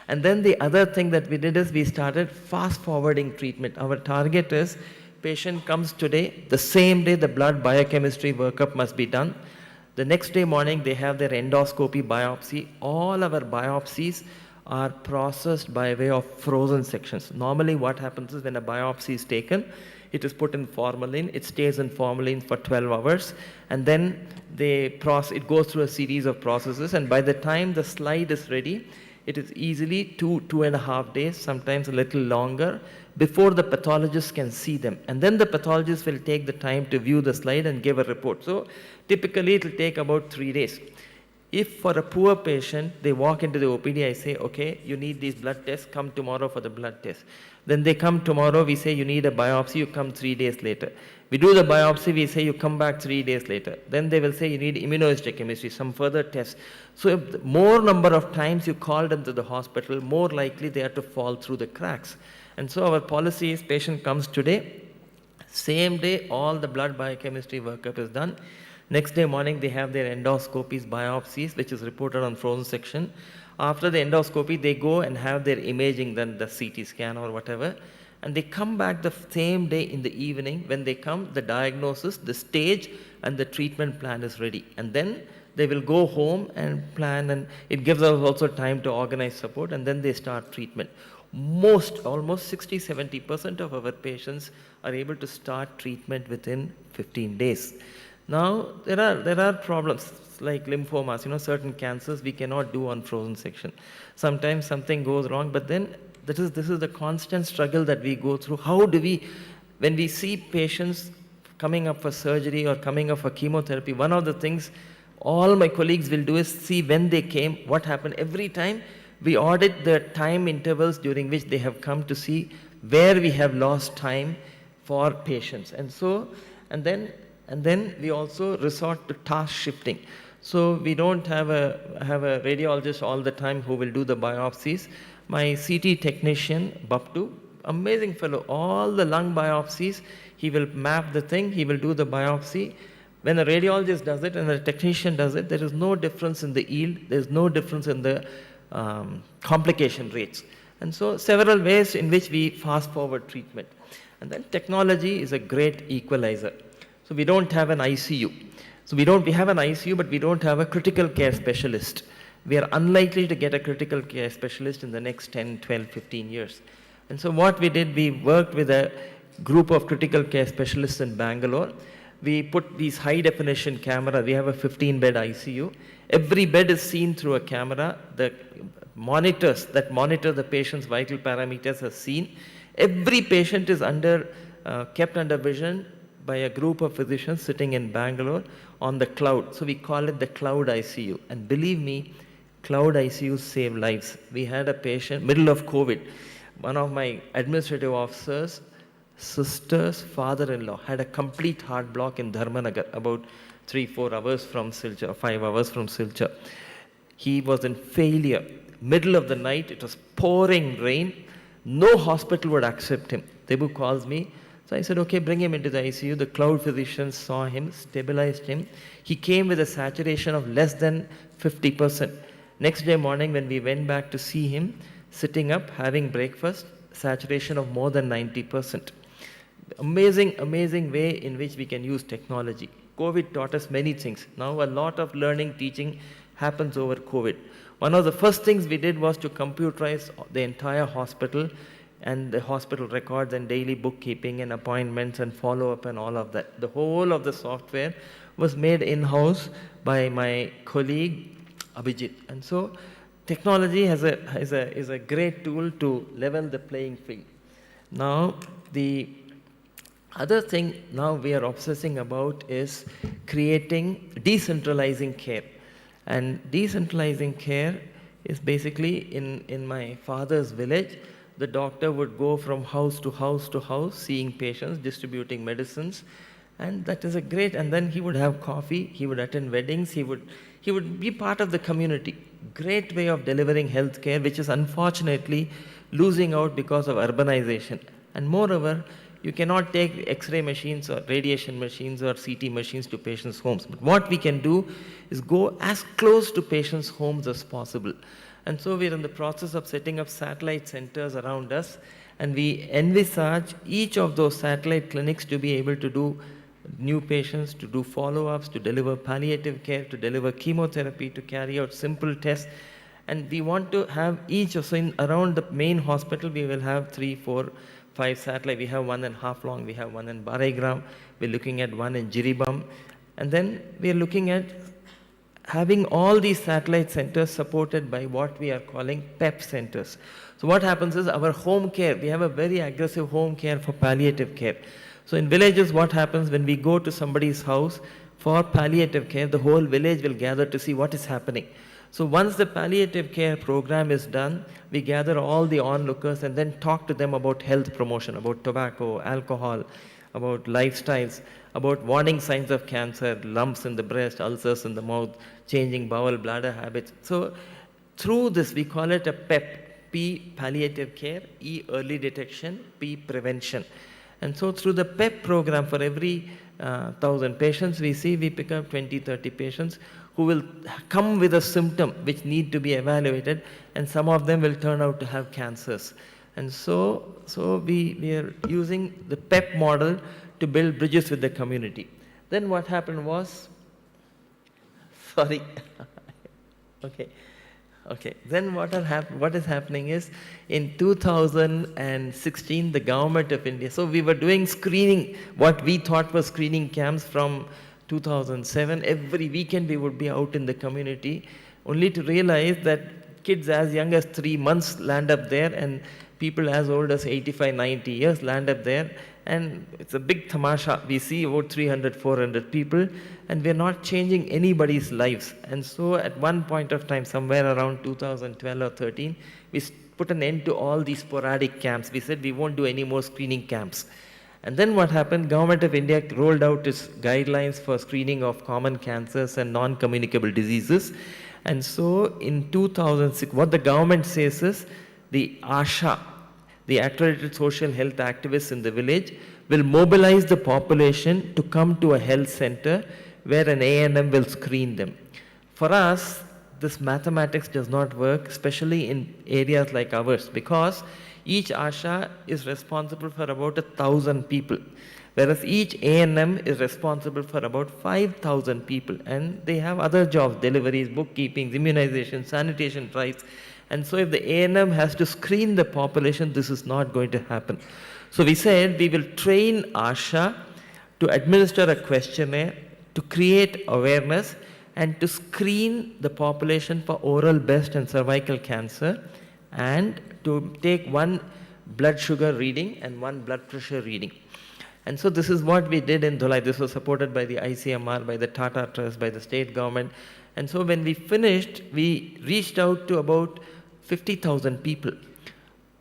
and then the other thing that we did is we started fast forwarding treatment. Our target is patient comes today, the same day the blood biochemistry workup must be done. The next day morning they have their endoscopy biopsy. All our biopsies are processed by way of frozen sections. Normally what happens is when a biopsy is taken, it is put in formalin, it stays in formalin for 12 hours, and then it goes through a series of processes, and by the time the slide is ready, it is easily 2.5 days, sometimes a little longer, before the pathologist can see them. And then the pathologist will take the time to view the slide and give a report. So typically it will take about 3 days. If for a poor patient, they walk into the OPD, I say, okay, you need these blood tests, come tomorrow for the blood test. Then they come tomorrow, we say you need a biopsy, you come 3 days later. We do the biopsy, we say you come back 3 days later. Then they will say you need immunohistochemistry, some further tests. So if the more number of times you call them to the hospital, more likely they are to fall through the cracks. And so our policy is patient comes today, same day all the blood biochemistry workup is done. Next day morning they have their endoscopies, biopsies, which is reported on frozen section. After the endoscopy, they go and have their imaging, then the CT scan or whatever, and they come back the same day in the evening. When they come, the diagnosis, the stage, and the treatment plan is ready. And then they will go home and plan, and it gives us also time to organize support, and then they start treatment. Almost 60-70% of our patients are able to start treatment within 15 days. Now, there are problems like lymphomas, certain cancers we cannot do on frozen section. Sometimes something goes wrong, but then this is the constant struggle that we go through. How do we, when we see patients coming up for surgery or coming up for chemotherapy, one of the things all my colleagues will do is see when they came, what happened. Every time we audit the time intervals during which they have come to see where we have lost time for patients. And then we also resort to task shifting. So we don't have a radiologist all the time who will do the biopsies. My CT technician, Baptu, amazing fellow, all the lung biopsies, he will map the thing, he will do the biopsy. When a radiologist does it and a technician does it, there is no difference in the yield, there is no difference in the complication rates. And so several ways in which we fast forward treatment. And then technology is a great equalizer. So we don't have an ICU. So we have an ICU, but we don't have a critical care specialist. We are unlikely to get a critical care specialist in the next 10, 12, 15 years. And so what we did, we worked with a group of critical care specialists in Bangalore. We put these high definition camera. We have a 15-bed ICU. Every bed is seen through a camera. The monitors that monitor the patient's vital parameters are seen. Every patient is kept under vision by a group of physicians sitting in Bangalore on the cloud. So we call it the cloud ICU. And believe me, cloud ICUs save lives. We had a patient, middle of COVID, one of my administrative officers, sister's father-in-law had a complete heart block in Dharmanagar, about 3-4 hours from Silchar, 5 hours from Silchar. He was in failure. Middle of the night, it was pouring rain. No hospital would accept him. Debu calls me. So I said, okay, bring him into the ICU. The cloud physicians saw him, stabilized him. He came with a saturation of less than 50%. Next day morning, when we went back to see him, sitting up, having breakfast, saturation of more than 90%. Amazing, amazing way in which we can use technology. COVID taught us many things. Now a lot of learning, teaching happens over COVID. One of the first things we did was to computerize the entire hospital and the hospital records and daily bookkeeping and appointments and follow-up and all of that. The whole of the software was made in-house by my colleague, Abhijit. And so technology is a great tool to level the playing field. Now, the other thing now we are obsessing about is decentralizing care. And decentralizing care is basically in my father's village. the doctor would go from house to house to house, seeing patients, distributing medicines, and that is a great, and then he would have coffee, he would attend weddings, he would be part of the community. Great way of delivering health care, which is unfortunately losing out because of urbanization. And moreover, you cannot take X-ray machines or radiation machines or CT machines to patients' homes. But what we can do is go as close to patients' homes as possible. And so we're in the process of setting up satellite centers around us, and we envisage each of those satellite clinics to be able to do new patients, to do follow-ups, to deliver palliative care, to deliver chemotherapy, to carry out simple tests. And we want to have each, so in around the main hospital, we will have 3, 4, 5 satellite. We have one in Haflong, we have one in Baregram, we're looking at one in Jiribam. And then we're looking at having all these satellite centers supported by what we are calling PEP centers. So what happens is our home care, we have a very aggressive home care for palliative care. So in villages, what happens when we go to somebody's house for palliative care, the whole village will gather to see what is happening. So once the palliative care program is done, we gather all the onlookers and then talk to them about health promotion, about tobacco, alcohol, about lifestyles, about warning signs of cancer, lumps in the breast, ulcers in the mouth, changing bowel, bladder habits. So through this, we call it a PEP, P, palliative care, E, early detection, P, prevention. And so through the PEP program, for every 1,000 patients we see, we pick up 20, 30 patients who will come with a symptom which need to be evaluated, and some of them will turn out to have cancers. And so we are using the PEP model to build bridges with the community. Then what happened was, sorry, okay. Then what is happening is, in 2016, the government of India, so we were doing screening, what we thought was screening camps from 2007. Every weekend we would be out in the community, only to realize that kids as young as 3 months land up there, and people as old as 85, 90 years land up there. And it's a big tamasha. We see about 300, 400 people, and we're not changing anybody's lives. And so at one point of time, somewhere around 2012 or 13, we put an end to all these sporadic camps. We said we won't do any more screening camps. And then what happened, Government of India rolled out its guidelines for screening of common cancers and non-communicable diseases. And so in 2006, what the government says is, the ASHA, the accredited social health activists in the village, will mobilize the population to come to a health center where an A&M will screen them. For us, this mathematics does not work, especially in areas like ours, because each ASHA is responsible for about 1,000 people, whereas each A&M is responsible for about 5,000 people, and they have other jobs, deliveries, bookkeeping, immunization, sanitation drives. And so if the A&M has to screen the population, this is not going to happen. So we said we will train ASHA to administer a questionnaire, to create awareness, and to screen the population for oral breast and cervical cancer, and to take one blood sugar reading and one blood pressure reading. And so this is what we did in Dhulai. This was supported by the ICMR, by the Tata Trust, by the state government. And so when we finished, we reached out to about 50,000 people.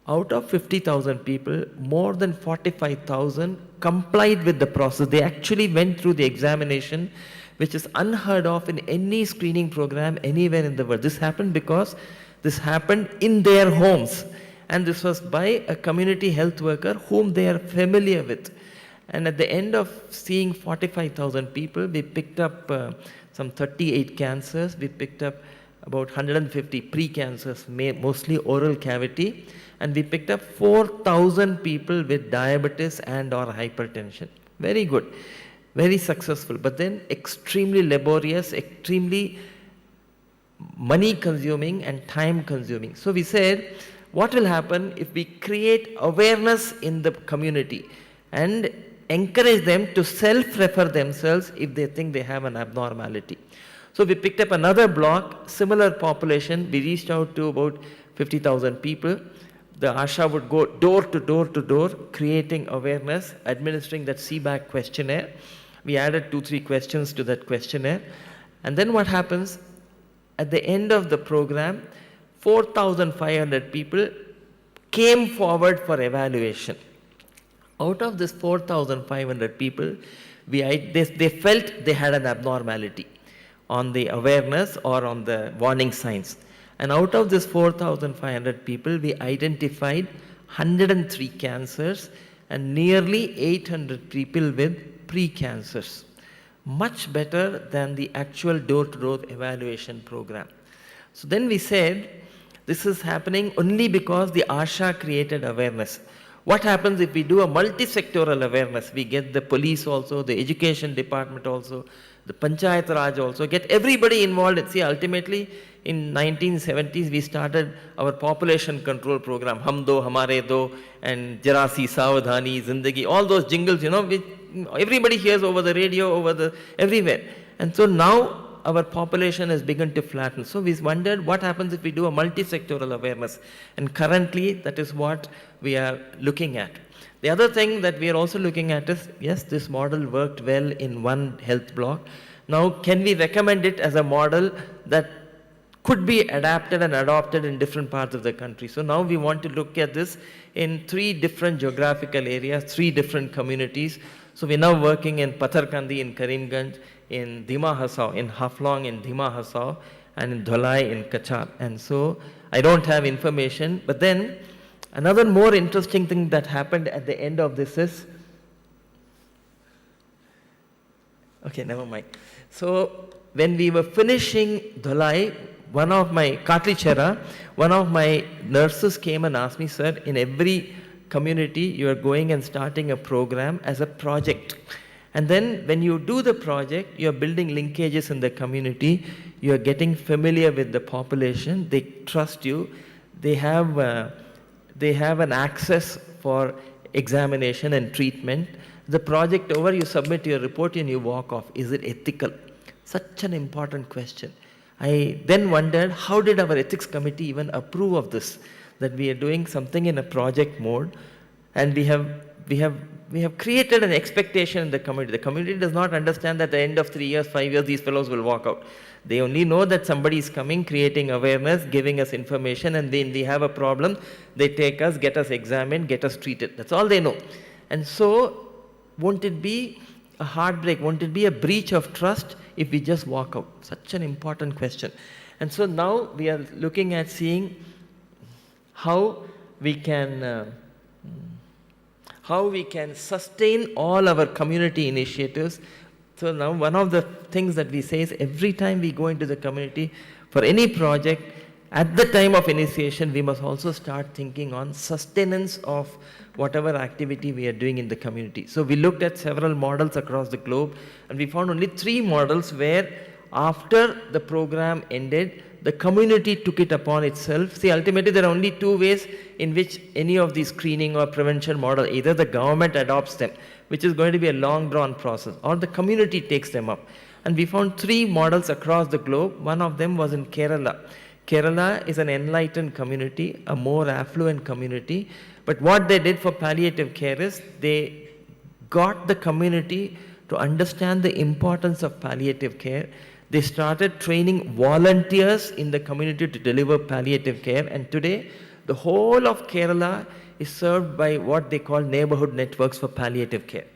Out of 50,000 people, more than 45,000 complied with the process. They actually went through the examination, which is unheard of in any screening program anywhere in the world. This happened because this happened in their homes. And this was by a community health worker whom they are familiar with. And at the end of seeing 45,000 people, we picked up some 38 cancers. We picked up about 150 pre-cancers, mostly oral cavity, and we picked up 4,000 people with diabetes and or hypertension. Very good, very successful, but then extremely laborious, extremely money consuming and time consuming. So we said, what will happen if we create awareness in the community and encourage them to self-refer themselves if they think they have an abnormality. So we picked up another block, similar population. We reached out to about 50,000 people. The ASHA would go door to door to door, creating awareness, administering that CBAC questionnaire. We added 2-3 questions to that questionnaire. And then what happens, at the end of the program, 4,500 people came forward for evaluation. Out of this 4,500 people, they felt they had an abnormality on the awareness or on the warning signs. And out of this 4,500 people, we identified 103 cancers and nearly 800 people with pre-cancers. Much better than the actual door-to-door evaluation program. So then we said, this is happening only because the ASHA created awareness. What happens if we do a multi-sectoral awareness? We get the police also, the education department also, the Panchayat Raj also, get everybody involved. See, ultimately, in 1970s, we started our population control program, Hum Do, Hamare Do, and Jarasi, Savadhani, Zindagi, all those jingles, which everybody hears over the radio, everywhere. And so now, our population has begun to flatten. So we wondered what happens if we do a multi-sectoral awareness. And currently, that is what we are looking at. The other thing that we are also looking at is, yes, this model worked well in one health block. Now, can we recommend it as a model that could be adapted and adopted in different parts of the country? So now we want to look at this in 3 different geographical areas, 3 different communities. So we're now working in Patharkandi in Karimganj, in Dima Hasao, in Haflong in Dima Hasao, and in Dholai in Kachar. And so I don't have information, but then another more interesting thing that happened at the end of this is, okay, never mind. So when we were finishing Dholai, one of my nurses came and asked me, sir, in every community you are going and starting a program as a project. And then when you do the project, you are building linkages in the community, you are getting familiar with the population, they trust you, they have an access for examination and treatment. The project over, you submit your report and you walk off. Is it ethical? Such an important question. I then wondered, how did our ethics committee even approve of this? That we are doing something in a project mode, and we have created an expectation in the community. The community does not understand that at the end of 3 years, 5 years, these fellows will walk out. They only know that somebody is coming, creating awareness, giving us information, and when we have a problem, they take us, get us examined, get us treated. That's all they know. And so, won't it be a heartbreak? Won't it be a breach of trust if we just walk out? Such an important question. And so now we are looking at seeing how we can sustain all our community initiatives. So now one of the things that we say is every time we go into the community for any project, at the time of initiation, we must also start thinking on sustenance of whatever activity we are doing in the community. So we looked at several models across the globe, and we found only 3 models where after the program ended, the community took it upon itself. See, ultimately there are only 2 ways in which any of these screening or prevention model, either the government adopts them, which is going to be a long drawn process, or the community takes them up. And we found 3 models across the globe. One of them was in Kerala. Kerala is an enlightened community, a more affluent community. But what they did for palliative care is they got the community to understand the importance of palliative care. They started training volunteers in the community to deliver palliative care. And today, the whole of Kerala is served by what they call neighborhood networks for palliative care.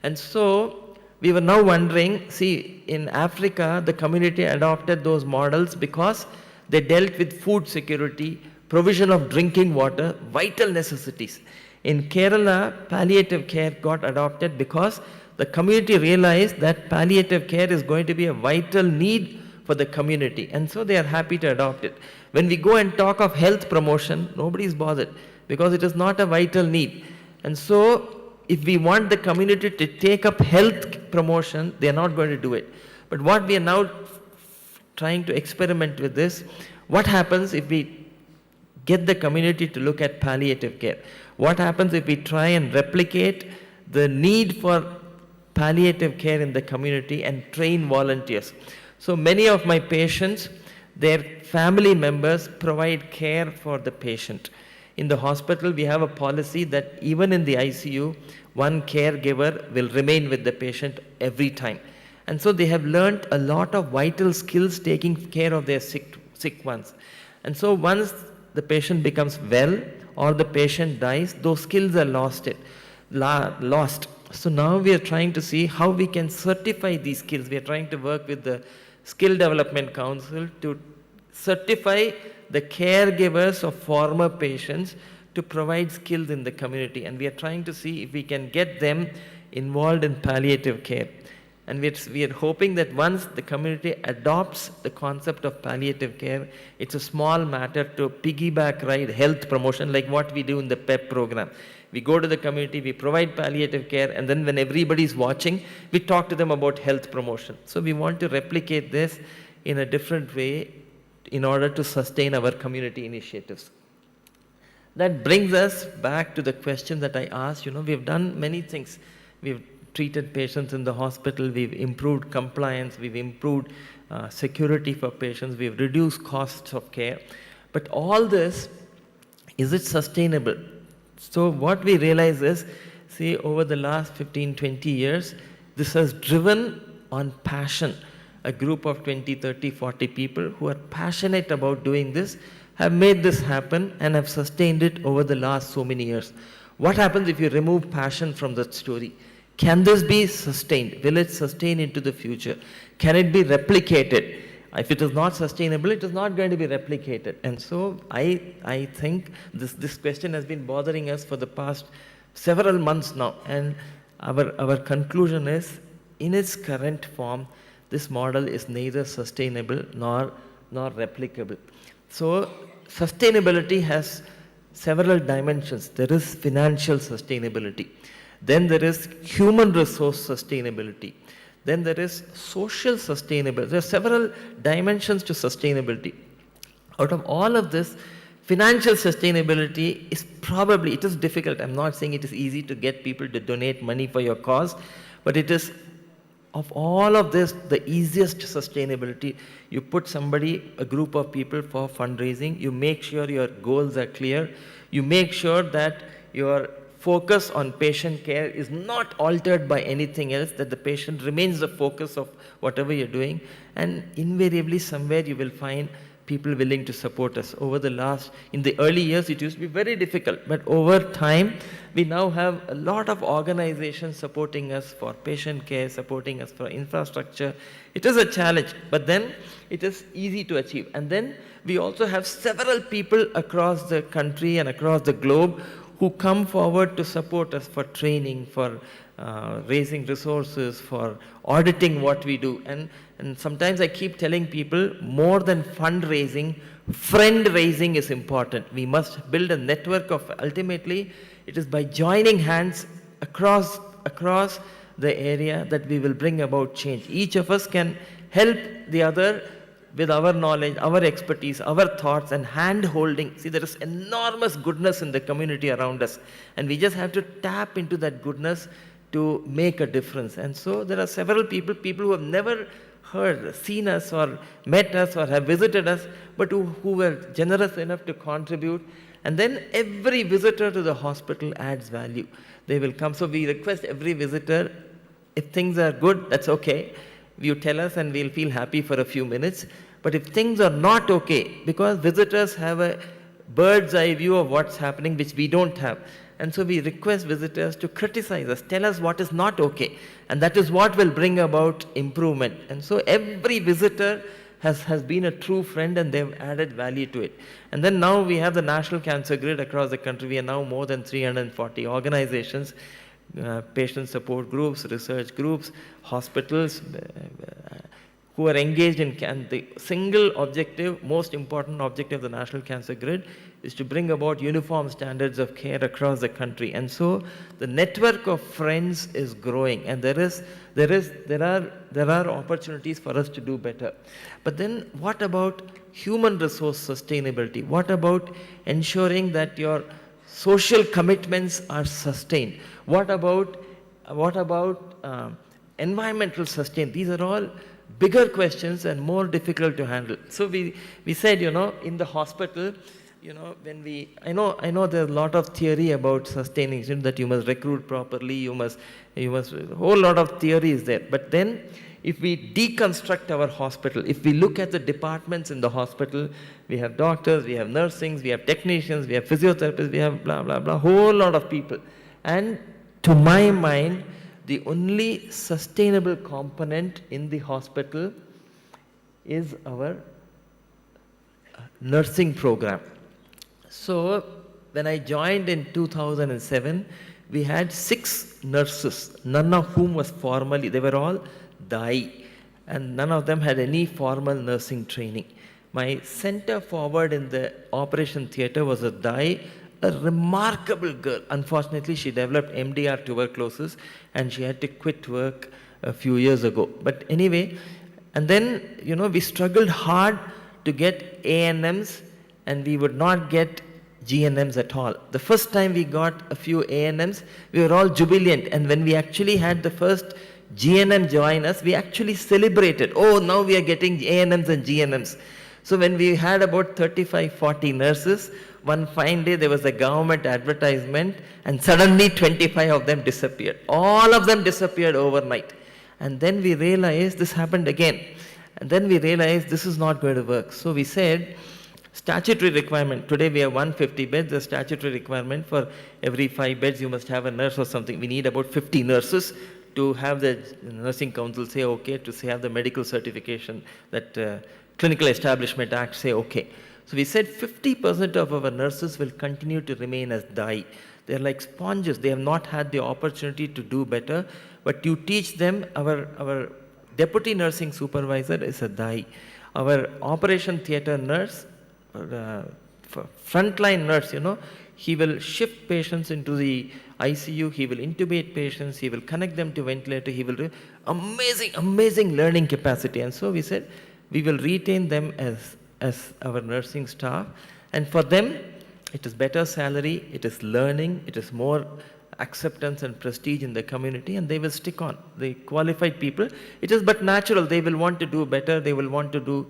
And so we were now wondering, see, in Africa, the community adopted those models because they dealt with food security, provision of drinking water, vital necessities. In Kerala, palliative care got adopted because the community realized that palliative care is going to be a vital need for the community, and so they are happy to adopt it. When we go and talk of health promotion, nobody is bothered because it is not a vital need. And so if we want the community to take up health promotion, they are not going to do it. But what we are now trying to experiment with this, what happens if we get the community to look at palliative care? What happens if we try and replicate the need for palliative care in the community and train volunteers? So many of my patients, their family members provide care for the patient. In the hospital, we have a policy that even in the ICU, one caregiver will remain with the patient every time. And so they have learned a lot of vital skills taking care of their sick ones. And so once the patient becomes well or the patient dies, those skills are lost. So now we are trying to see how we can certify these skills. We are trying to work with the Skill Development Council to certify the caregivers of former patients to provide skills in the community. And we are trying to see if we can get them involved in palliative care. And we are hoping that once the community adopts the concept of palliative care, it's a small matter to piggyback ride health promotion like what we do in the PEP program. We go to the community, we provide palliative care, and then when everybody's watching, we talk to them about health promotion. So we want to replicate this in a different way in order to sustain our community initiatives. That brings us back to the question that I asked. We've done many things. We've treated patients in the hospital, we've improved compliance, we've improved security for patients, we've reduced costs of care. But all this, is it sustainable? So what we realize is, see, over the last 15, 20 years, this has driven on passion. A group of 20, 30, 40 people who are passionate about doing this have made this happen and have sustained it over the last so many years. What happens if you remove passion from the story? Can this be sustained? Will it sustain into the future? Can it be replicated? If it is not sustainable, it is not going to be replicated. And so I think this question has been bothering us for the past several months now. And our conclusion is, in its current form, this model is neither sustainable nor replicable. So sustainability has several dimensions. There is financial sustainability. Then there is human resource sustainability. Then there is social sustainability. There are several dimensions to sustainability. Out of all of this, financial sustainability is probably, it is difficult. I'm not saying it is easy to get people to donate money for your cause, but it is, of all of this, the easiest sustainability. You put a group of people for fundraising, you make sure your goals are clear, you make sure that your focus on patient care is not altered by anything else, that the patient remains the focus of whatever you're doing, and invariably somewhere you will find people willing to support us. In the early years it used to be very difficult, but over time we now have a lot of organizations supporting us for patient care, supporting us for infrastructure. It is a challenge, but then it is easy to achieve. And then we also have several people across the country and across the globe who come forward to support us for training, for raising resources, for auditing what we do. And sometimes I keep telling people, more than fundraising, friend-raising is important. We must build a network of, ultimately, it is by joining hands across the area that we will bring about change. Each of us can help the other with our knowledge, our expertise, our thoughts, and hand-holding. See, there is enormous goodness in the community around us, and we just have to tap into that goodness to make a difference. And so there are several people who have never seen us or met us or have visited us, but who were generous enough to contribute. And then every visitor to the hospital adds value. They will come. So we request every visitor, if things are good, that's okay. You tell us and we'll feel happy for a few minutes. But if things are not okay, because visitors have a bird's eye view of what's happening, which we don't have. And so we request visitors to criticize us, tell us what is not okay. And that is what will bring about improvement. And so every visitor has been a true friend, and they've added value to it. And then now we have the National Cancer Grid across the country. We are now more than 340 organizations, patient support groups, research groups, hospitals, who are engaged in the single objective, most important objective of the National Cancer Grid is to bring about uniform standards of care across the country. And so the network of friends is growing, and there are opportunities for us to do better. But then what about human resource sustainability? What about ensuring that your social commitments are sustained? What about environmental sustain? These are all bigger questions and more difficult to handle. So we said, in the hospital, you know, when we, I know there's a lot of theory about sustaining, you know, that you must recruit properly, you must, a whole lot of theory is there. But then, if we deconstruct our hospital, if we look at the departments in the hospital, we have doctors, we have nursings, we have technicians, we have physiotherapists, we have blah, blah, blah, whole lot of people. And to my mind, the only sustainable component in the hospital is our nursing program. So when I joined in 2007, we had 6 nurses, none of whom was formally, they were all DAI, and none of them had any formal nursing training. My center forward in the operation theatre was a DAI, a remarkable girl. Unfortunately, she developed MDR tuberculosis and she had to quit work a few years ago. But anyway, and then, you know, we struggled hard to get ANMs and we would not get GNMs at all. The first time we got a few ANMs, we were all jubilant, and when we actually had the first GNM join us, we actually celebrated. Oh, now we are getting ANMs and GNMs. So when we had about 35, 40 nurses, one fine day there was a government advertisement and suddenly 25 of them disappeared. All of them disappeared overnight. And then we realized this happened again. And then we realized this is not going to work. So we said, statutory requirement. Today we have 150 beds. The statutory requirement for every 5 beds you must have a nurse or something. We need about 50 nurses to have the nursing council say okay, to have the medical certification, that Clinical Establishment Act say okay. So we said 50% of our nurses will continue to remain as DAI. They're like sponges. They have not had the opportunity to do better, but you teach them. Our deputy nursing supervisor is a DAI. Our operation theatre nurse, frontline nurse, you know, he will shift patients into the ICU, he will intubate patients, he will connect them to ventilator, he will do amazing learning capacity. And so we said, we will retain them as our nursing staff. And for them, it is better salary, it is learning, it is more acceptance and prestige in the community, and they will stick on. The qualified people, it is but natural, they will want to do better, they will want to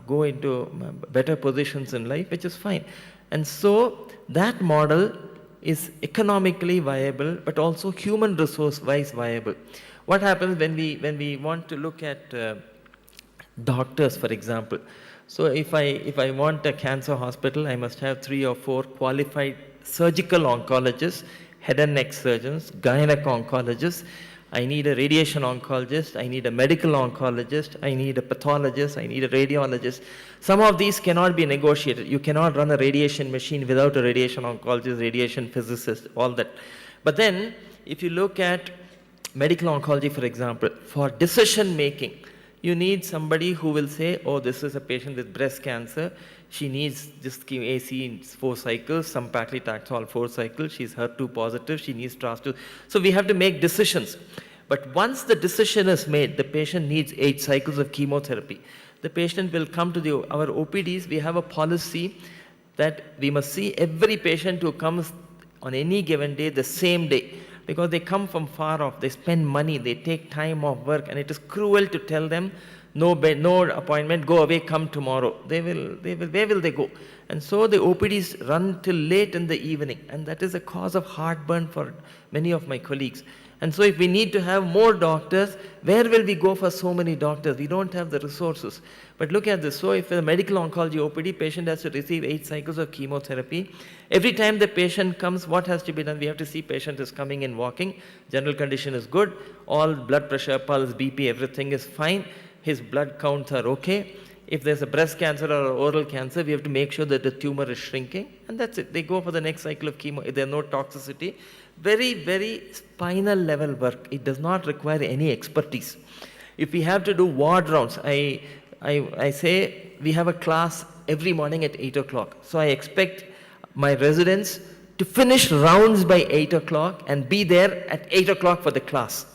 go into better positions in life, which is fine. And so that model is economically viable, but also human resource-wise viable. What happens when we want to look at doctors, for example? So if I want a cancer hospital, I must have 3 or 4 qualified surgical oncologists, head and neck surgeons, gynec oncologists. I need a radiation oncologist, I need a medical oncologist, I need a pathologist, I need a radiologist. Some of these cannot be negotiated. You cannot run a radiation machine without a radiation oncologist, radiation physicist, all that. But then, if you look at medical oncology, for example, for decision making, you need somebody who will say, oh, this is a patient with breast cancer. She needs just AC in 4 cycles, some paclitaxel 4 cycles. She's HER2 positive. She needs trastuzumab. So we have to make decisions. But once the decision is made, the patient needs 8 cycles of chemotherapy. The patient will come to our OPDs. We have a policy that we must see every patient who comes on any given day the same day, because they come from far off, they spend money, they take time off work, and it is cruel to tell them, no appointment, go away, come tomorrow. Where will they go? And so the OPDs run till late in the evening, and that is a cause of heartburn for many of my colleagues. And so if we need to have more doctors, where will we go for so many doctors? We don't have the resources. But look at this. So if a medical oncology OPD patient has to receive 8 cycles of chemotherapy, every time the patient comes, what has to be done? We have to see patient is coming in walking, general condition is good, all blood pressure, pulse, BP, everything is fine, his blood counts are okay. If there's a breast cancer or oral cancer, we have to make sure that the tumor is shrinking, and that's it. They go for the next cycle of chemo. If there's no toxicity, very, very spinal level work. It does not require any expertise. If we have to do ward rounds, I say we have a class every morning at 8 o'clock. So I expect my residents to finish rounds by 8 o'clock and be there at 8 o'clock for the class.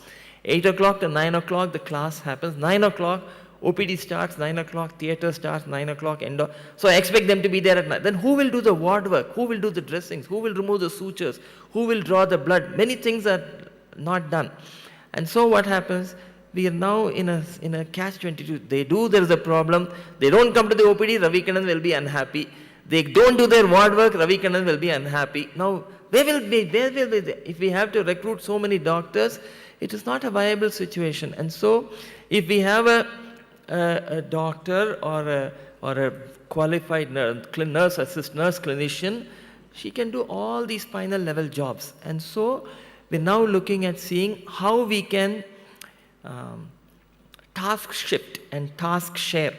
8 o'clock to 9 o'clock, the class happens. 9 o'clock, OPD starts, 9 o'clock, theatre starts, 9 o'clock, So I expect them to be there at 9. Then who will do the ward work? Who will do the dressings? Who will remove the sutures? Who will draw the blood? Many things are not done. And so what happens? We are now in a catch-22. There is a problem. They don't come to the OPD, Ravi Kannan will be unhappy. They don't do their ward work, Ravi Kannan will be unhappy. Now, where will be, if we have to recruit so many doctors, it is not a viable situation. And so, if we have a doctor or a qualified nurse clinician, she can do all these spinal level jobs. And so, we're now looking at seeing how we can task shift and task share.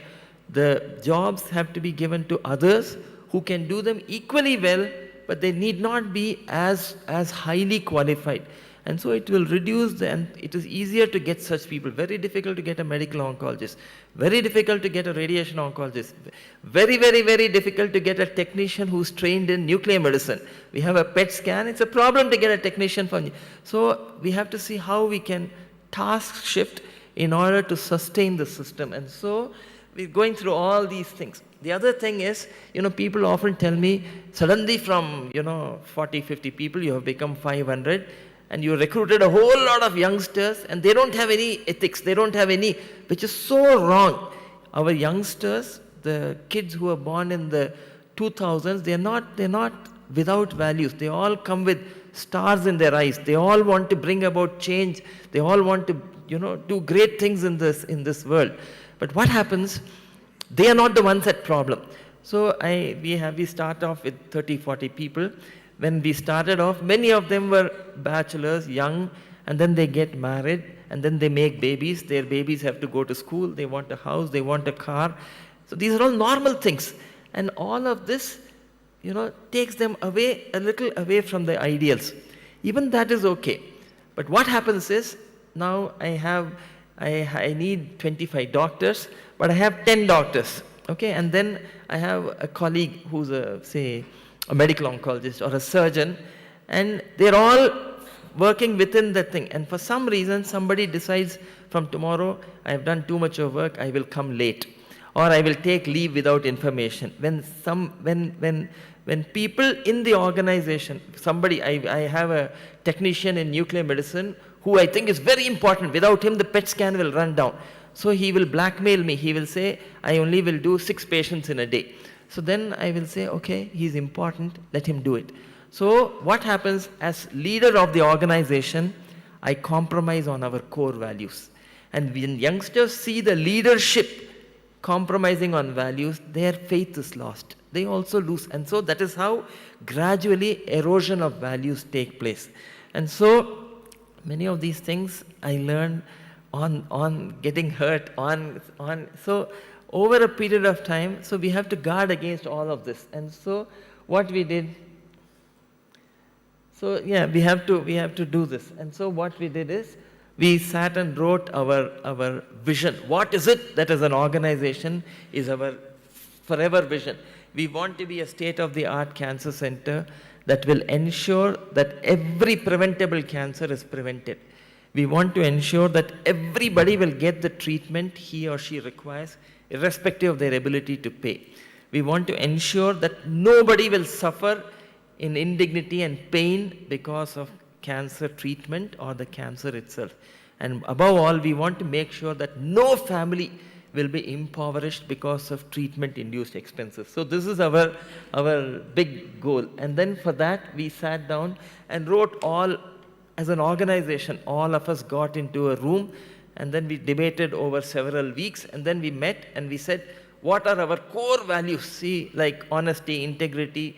The jobs have to be given to others who can do them equally well, but they need not be as highly qualified. And so it will reduce, and it is easier to get such people. Very difficult to get a medical oncologist. Very difficult to get a radiation oncologist. Very, very, very difficult to get a technician who's trained in nuclear medicine. We have a PET scan. It's a problem to get a technician for. So we have to see how we can task shift in order to sustain the system. And so we're going through all these things. The other thing is, people often tell me, suddenly from, 40, 50 people, you have become 500. And you recruited a whole lot of youngsters, and they don't have any ethics, they don't have any, which is so wrong. Our youngsters, the kids who are born in the 2000s, they're not without values. They all come with stars in their eyes. They all want to bring about change. They all want to, do great things in this world. But what happens? They are not the ones at problem. So we start off with 30, 40 people. When we started off, many of them were bachelors, young, and then they get married, and then they make babies. Their babies have to go to school. They want a house. They want a car. So these are all normal things. And all of this, takes them a little away from the ideals. Even that is okay. But what happens is, now I need 25 doctors, but I have 10 doctors. Okay, and then I have a colleague who's a medical oncologist or a surgeon, and they're all working within that thing. And for some reason, somebody decides from tomorrow, I have done too much of work, I will come late, or I will take leave without information. When people in the organization, I have a technician in nuclear medicine who I think is very important. Without him, the PET scan will run down. So he will blackmail me. He will say, I only will do 6 patients in a day. So then I will say, okay, he's important, let him do it. So what happens as leader of the organization, I compromise on our core values. And when youngsters see the leadership compromising on values, their faith is lost. They also lose. And so that is how gradually erosion of values take place. And so many of these things I learned on getting hurt, so over a period of time, so we have to guard against all of this. And so what we did, so yeah, we have to do this. And so what we did is, we sat and wrote our vision. What is it that as an organization is our forever vision? We want to be a state-of-the-art cancer center that will ensure that every preventable cancer is prevented. We want to ensure that everybody will get the treatment he or she requires, irrespective of their ability to pay. We want to ensure that nobody will suffer in indignity and pain because of cancer treatment or the cancer itself. And above all, we want to make sure that no family will be impoverished because of treatment-induced expenses. So this is our big goal. And then for that, we sat down and wrote as an organization, all of us got into a room, and then we debated over several weeks, and then we met and we said, what are our core values? See, like honesty, integrity,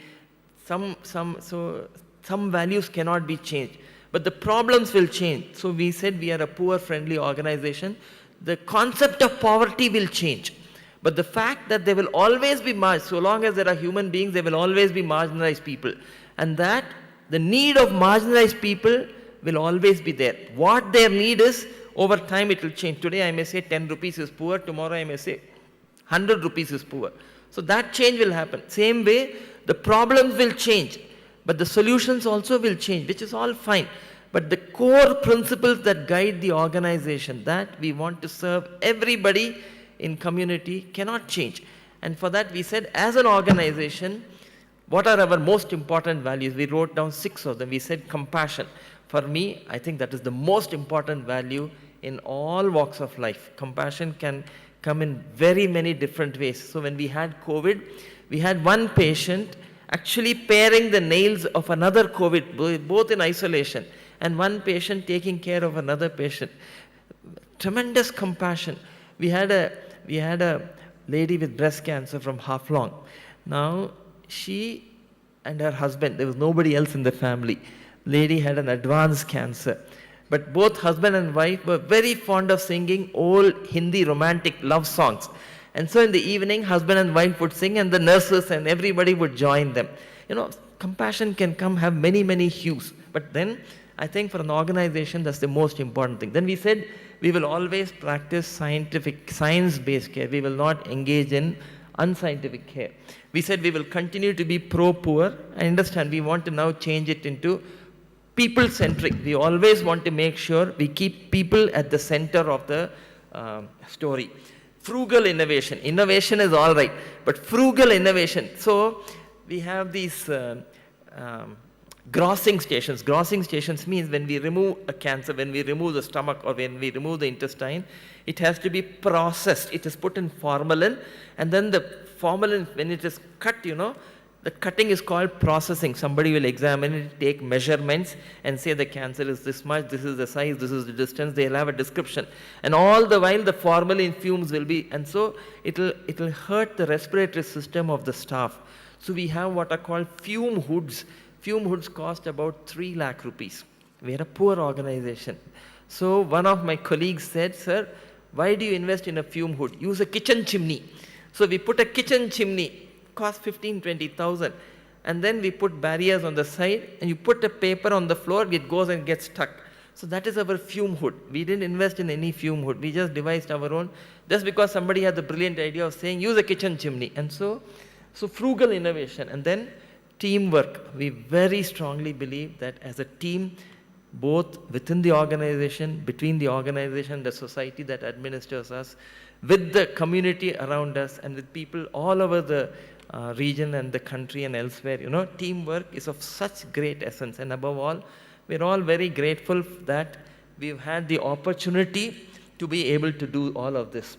some values cannot be changed, but the problems will change. So we said we are a poor-friendly organization. The concept of poverty will change, but the fact that there will always be so long as there are human beings, there will always be marginalized people, and that the need of marginalized people will always be there. What their need is, over time it will change. Today I may say 10 rupees is poor, tomorrow I may say 100 rupees is poor. So that change will happen. Same way, the problems will change, but the solutions also will change, which is all fine. But the core principles that guide the organization, that we want to serve everybody in community, cannot change. And for that we said, as an organization, what are our most important values? We wrote down 6 of them. We said compassion. For me, I think that is the most important value in all walks of life. Compassion can come in very many different ways. So when we had COVID, We had one patient actually paring the nails of another COVID, both in isolation, and one patient taking care of another patient. Tremendous compassion. We had a lady with breast cancer from Haflong. Now, she and her husband, there was nobody else in the family. Lady had an advanced cancer. But both husband and wife were very fond of singing old Hindi romantic love songs. And so in the evening, husband and wife would sing, and the nurses and everybody would join them. You know, compassion can have many, many hues. But then, I think for an organization, that's the most important thing. Then we said, we will always practice science-based care. We will not engage in unscientific care. We said we will continue to be pro-poor. I understand we want to now change it into people-centric. We always want to make sure we keep people at the center of the story. Frugal innovation. Innovation is all right, but frugal innovation. So we have these grossing stations. Grossing stations means when we remove a cancer, when we remove the stomach or when we remove the intestine, it has to be processed. It is put in formalin, and then the formalin, when it is cut, the cutting is called processing. Somebody will examine it, take measurements, and say the cancer is this much, this is the size, this is the distance. They'll have a description. And all the while, the formalin fumes will be, and so it'll hurt the respiratory system of the staff. So we have what are called fume hoods. Fume hoods cost about 3 lakh rupees. We are a poor organization. So one of my colleagues said, sir, why do you invest in a fume hood? Use a kitchen chimney. So we put a kitchen chimney, cost 15,000-20,000. And then we put barriers on the side, and you put a paper on the floor, it goes and gets stuck. So that is our fume hood. We didn't invest in any fume hood. We just devised our own, just because somebody had the brilliant idea of saying, use a kitchen chimney. And so frugal innovation. And then teamwork. We very strongly believe that as a team, both within the organization, between the organization, the society that administers us, with the community around us, and with people all over the region and the country and elsewhere, teamwork is of such great essence. And above all, we're all very grateful that we've had the opportunity to be able to do all of this.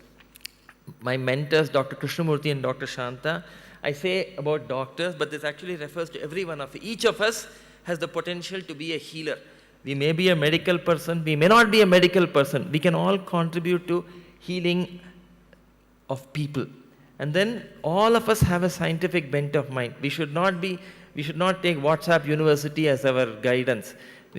My mentors, Dr. Krishnamurthy and Dr. Shanta, I say about doctors, but this actually refers to every one of us. Each of us has the potential to be a healer. We may be a medical person, we may not be a medical person. We can all contribute to healing of people. And then all of us have a scientific bent of mind. We should not take WhatsApp University as our guidance.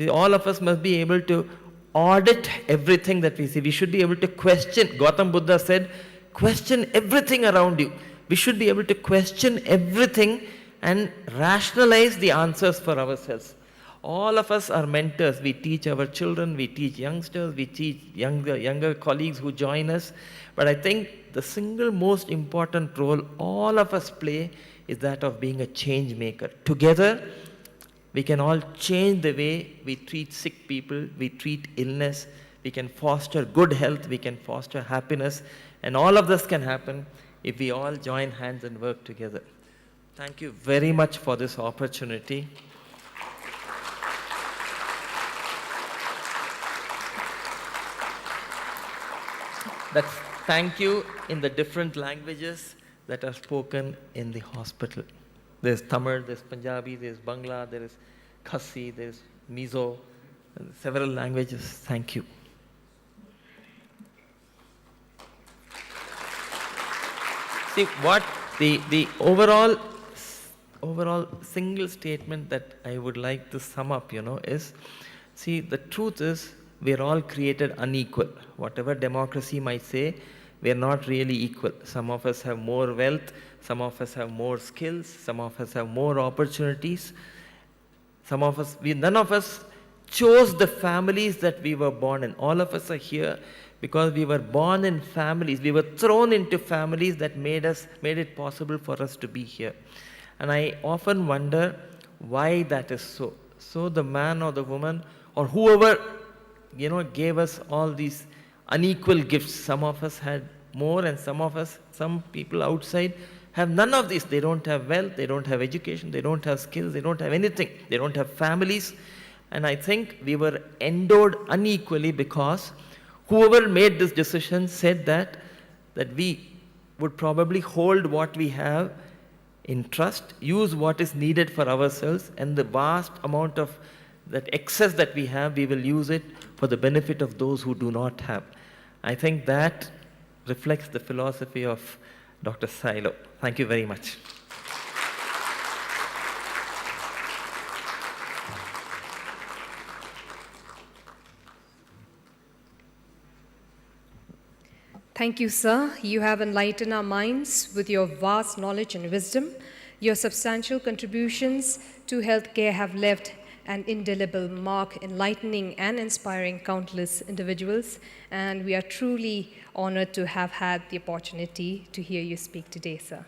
All of us must be able to audit everything that we see. We should be able to question. Gautam Buddha said, question everything around you. We should be able to question everything and rationalize the answers for ourselves. All of us are mentors. We teach our children, we teach youngsters, we teach younger colleagues who join us. But I think the single most important role all of us play is that of being a change maker. Together, we can all change the way we treat sick people, we treat illness, we can foster good health, we can foster happiness, and all of this can happen if we all join hands and work together. Thank you very much for this opportunity. That's thank you in the different languages that are spoken in the hospital. There's Tamil, there's Punjabi, there's Bangla, there is Khasi, there's Mizo, several languages. Thank you. See, what the overall single statement that I would like to sum up, is, see, the truth is, we're all created unequal. Whatever democracy might say, we're not really equal. Some of us have more wealth, some of us have more skills, some of us have more opportunities. None of us chose the families that we were born in. All of us are here because we were born in families. We were thrown into families that made it possible for us to be here. And I often wonder why that is so. So the man or the woman or whoever gave us all these unequal gifts. Some of us had more, and some people outside have none of these. They don't have wealth, they don't have education, they don't have skills, they don't have anything. They don't have families. And I think we were endowed unequally because whoever made this decision said that we would probably hold what we have in trust, use what is needed for ourselves, and the vast amount of that excess that we have, we will use it for the benefit of those who do not have. I think that reflects the philosophy of Dr. Sailo. Thank you very much. Thank you, sir. You have enlightened our minds with your vast knowledge and wisdom. Your substantial contributions to healthcare have left an indelible mark, enlightening and inspiring countless individuals, and we are truly honored to have had the opportunity to hear you speak today, sir.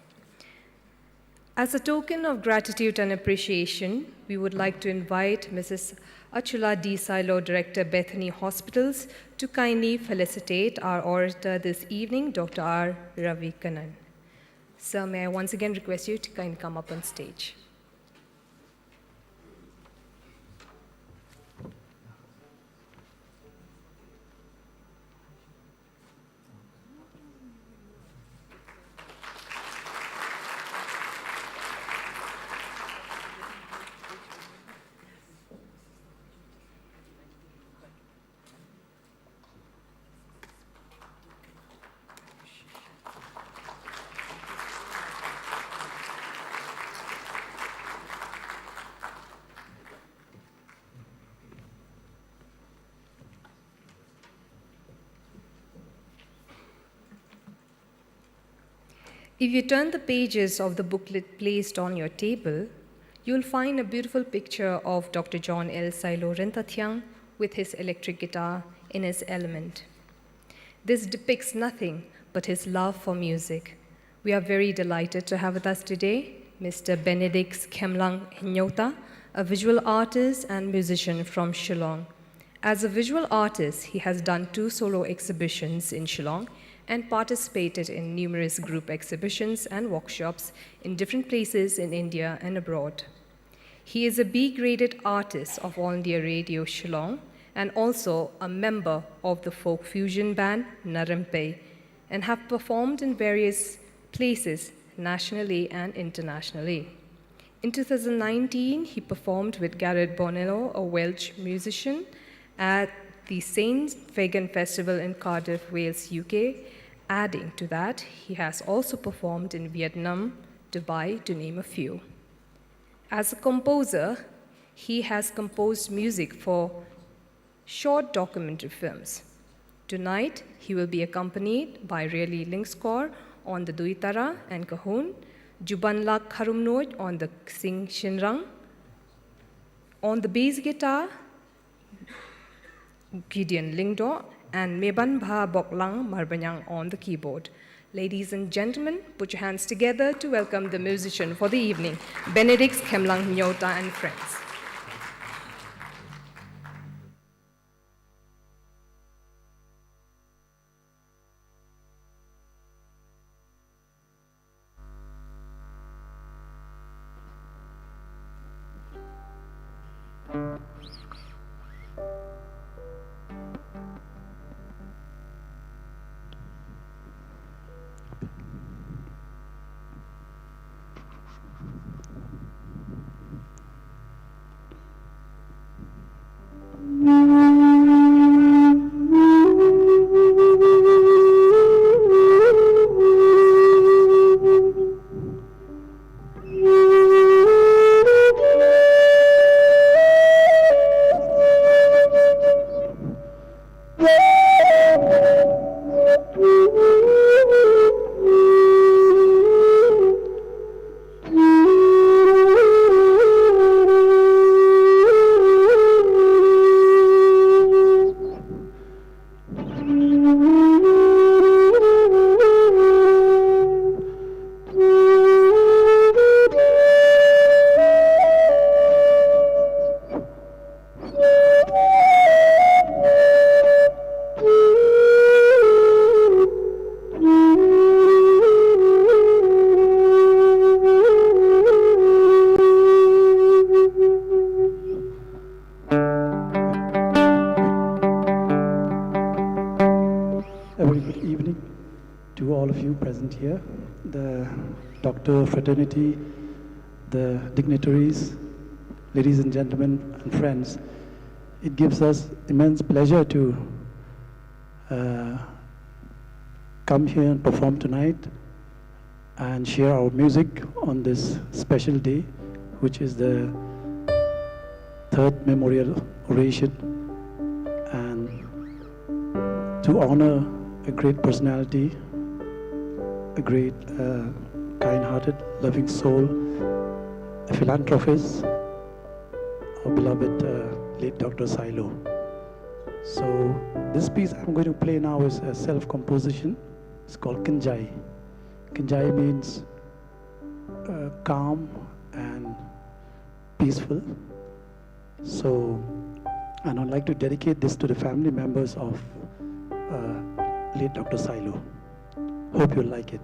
As a token of gratitude and appreciation, we would like to invite Mrs. Achula D. Sailo, Director, Bethany Hospitals, to kindly felicitate our orator this evening, Dr. R. Ravi Kannan. Sir, may I once again request you to kindly come up on stage. If you turn the pages of the booklet placed on your table, you'll find a beautiful picture of Dr. John L. Sailo Ryntathiang with his electric guitar in his element. This depicts nothing but his love for music. We are very delighted to have with us today Mr. Benedict Khemlang Nyota, a visual artist and musician from Shillong. As a visual artist, he has done 2 solo exhibitions in Shillong and participated in numerous group exhibitions and workshops in different places in India and abroad. He is a B-graded artist of All India Radio Shillong and also a member of the folk fusion band Narempe, and have performed in various places nationally and internationally. In 2019, he performed with Gareth Bonello, a Welsh musician, at the St. Fagan Festival in Cardiff, Wales, UK. Adding to that, he has also performed in Vietnam, Dubai, to name a few. As a composer, he has composed music for short documentary films. Tonight, he will be accompanied by Really Linkskor on the Duitara and Cajon, Jubanla Kharumnoid on the Sing Shinrang. On the bass guitar, Gideon Lingdo, and Meban Bha Boklang Marbanyang on the keyboard. Ladies and gentlemen, put your hands together to welcome the musician for the evening, Benedict Khemlang Nyota and friends. Very good evening. to all of you present here, the doctor fraternity, the dignitaries, ladies and gentlemen and friends. It gives us immense pleasure to come here and perform tonight and share our music on this special day, which is the third memorial oration, and to honor a great personality, a great kind-hearted, loving soul, a philanthropist, our beloved late Dr. Sailo. So this piece I'm going to play now is a self-composition. It's called Kanjai. Kanjai means calm and peaceful. So, and I'd like to dedicate this to the family members of late Dr. Sailo. Hope you'll like it.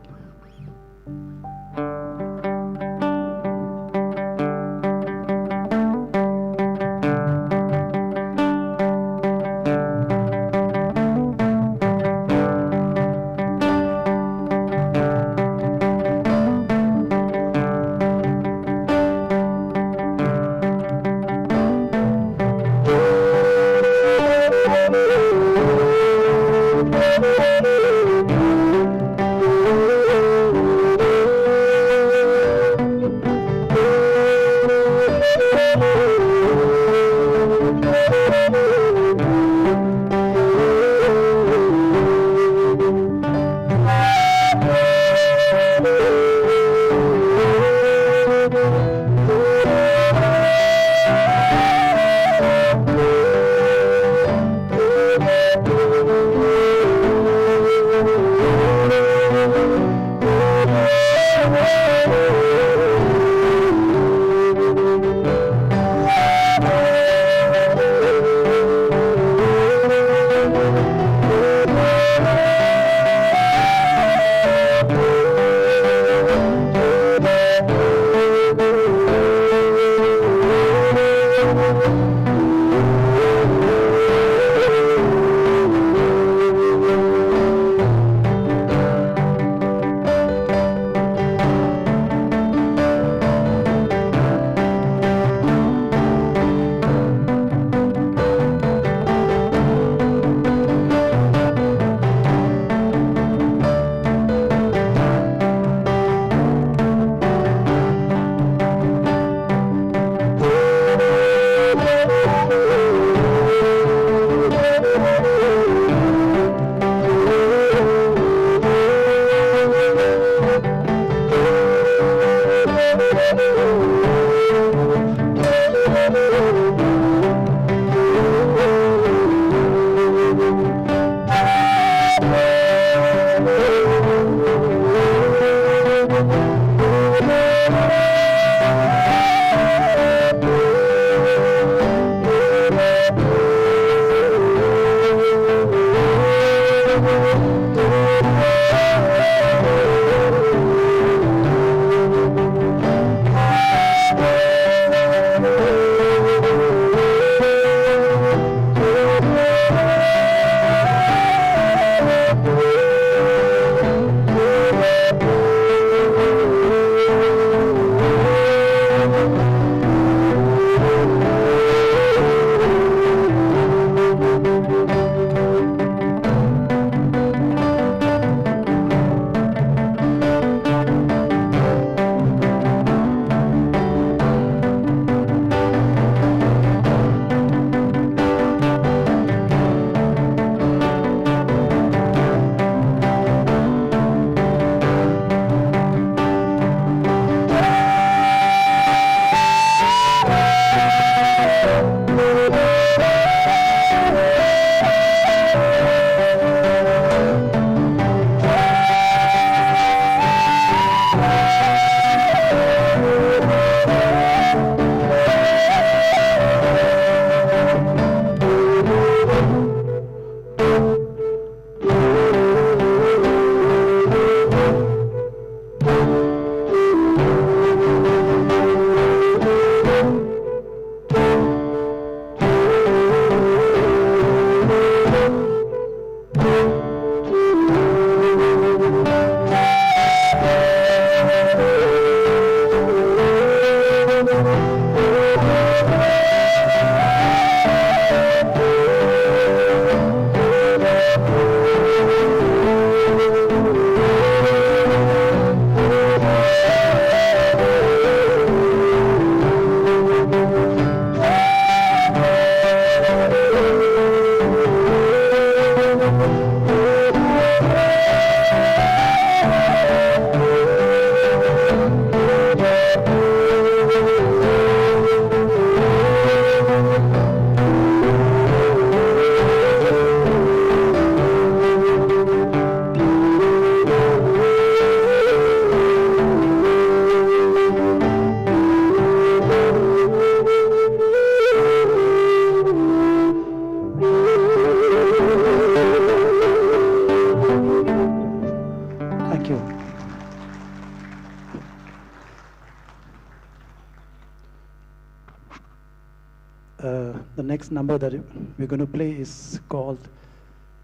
next number that we're going to play is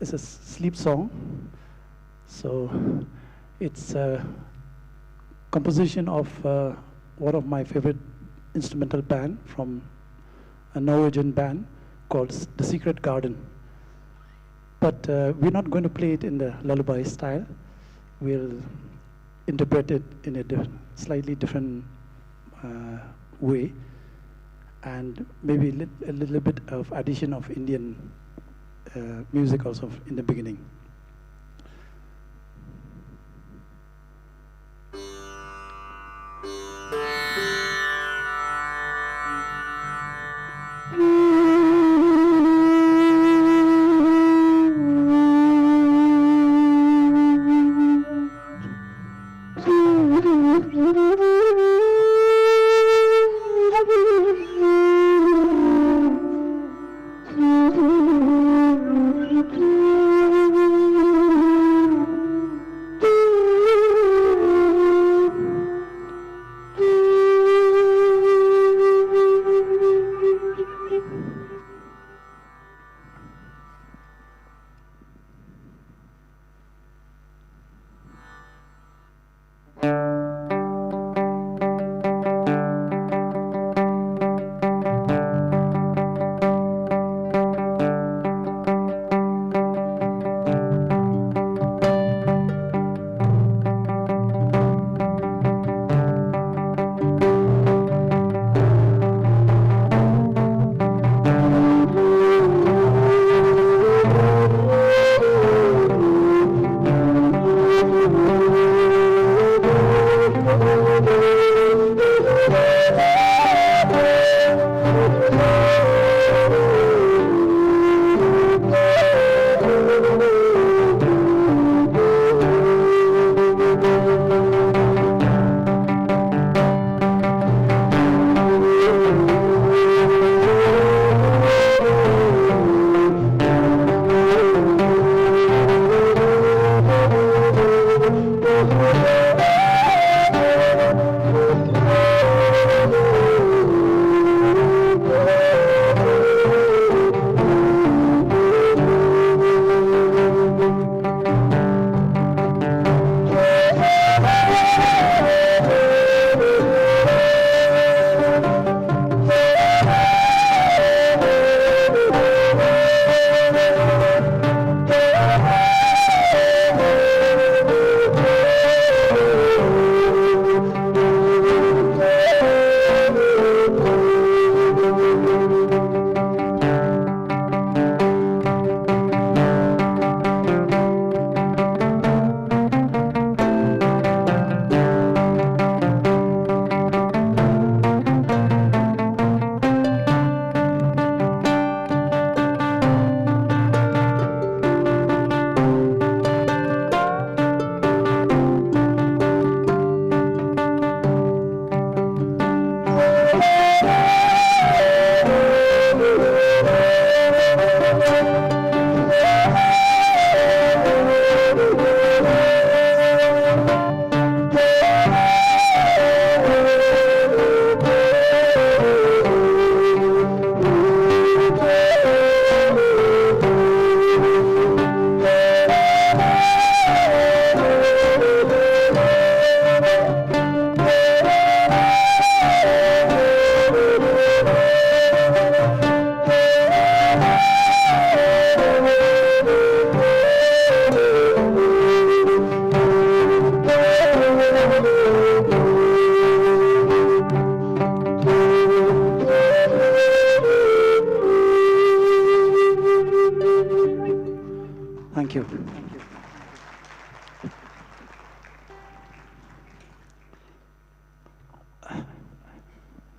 it's a sleep song. So it's a composition of one of my favorite instrumental band from a Norwegian band called The Secret Garden. But we're not going to play it in the lullaby style. We'll interpret it in a slightly different way, and maybe a little bit of addition of Indian music also in the beginning.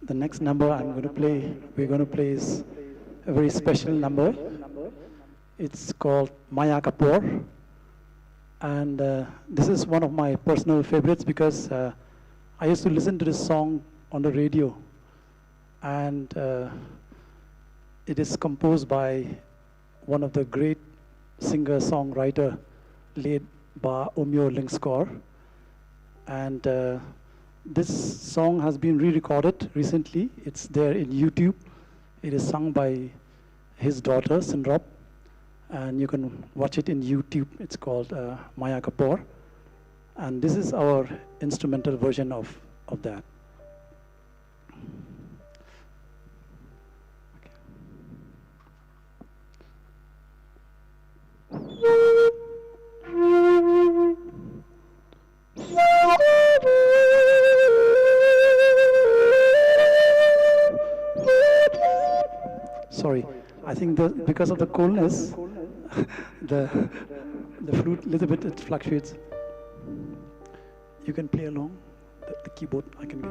The next number we're going to play is a very special number. It's called Maya Kapoor. And this is one of my personal favorites because I used to listen to this song on the radio. And it is composed by one of the great singer-songwriter, late Ba Omyo Lingskor. And this song has been re-recorded recently. It's there in YouTube. It is sung by his daughter, Sinrop, and you can watch it in YouTube. It's called Maya Kapoor. And this is our instrumental version of that. Sorry, I think because of the coolness, the flute little bit it fluctuates. You can play along the keyboard. I can get.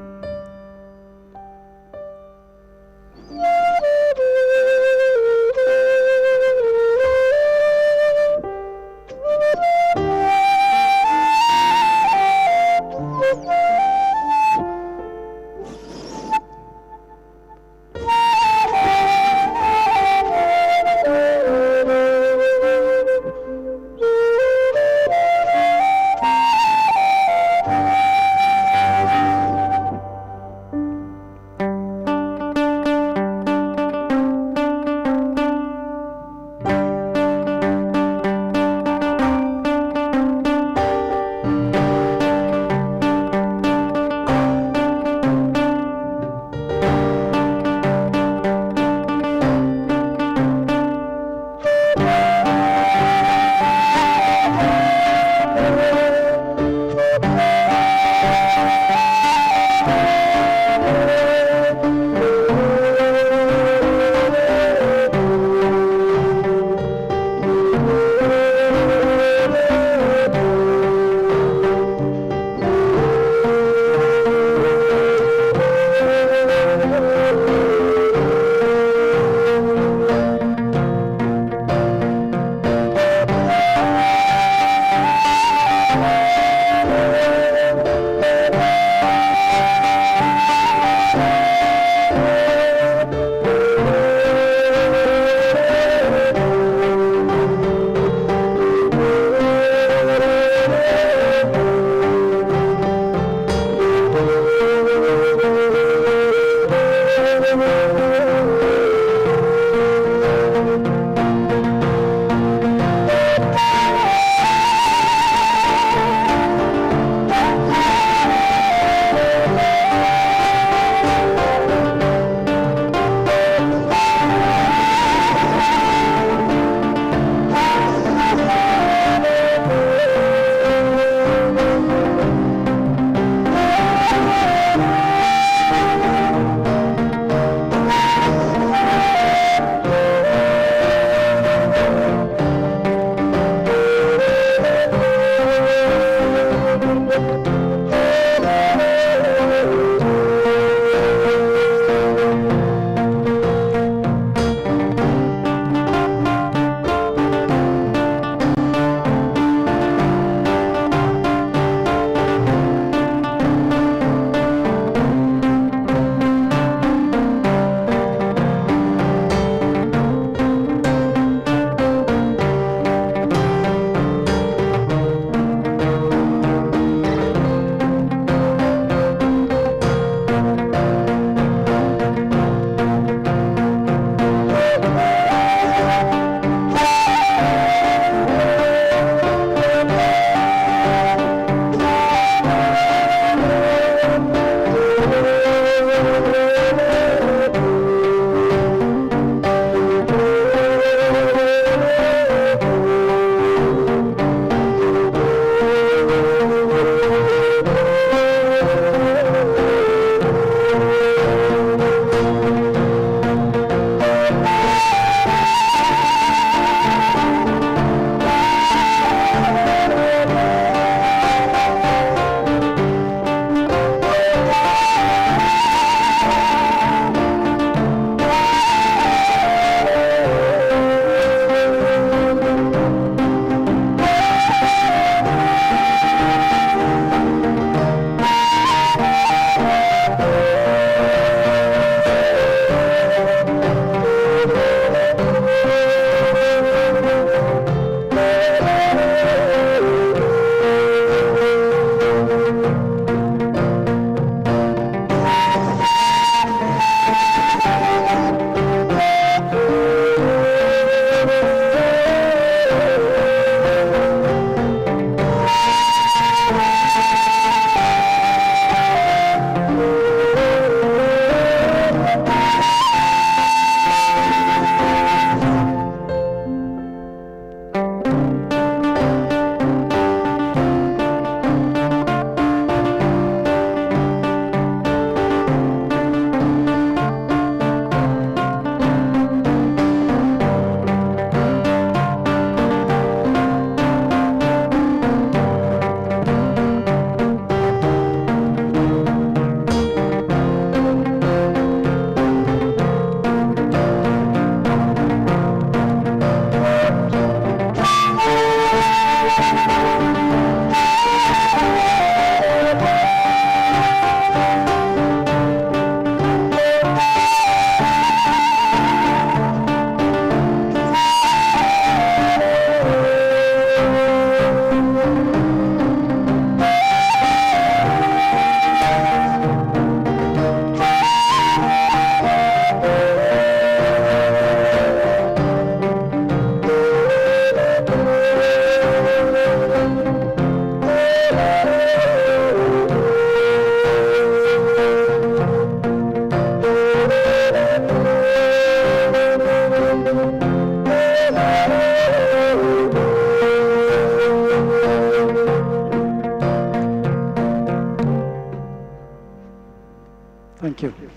Thank you.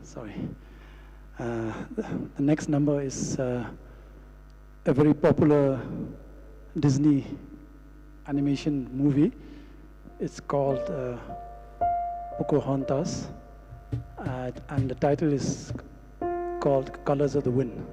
Sorry. The next number is a very popular Disney animation movie. It's called Pocahontas, and the title is called Colors of the Wind.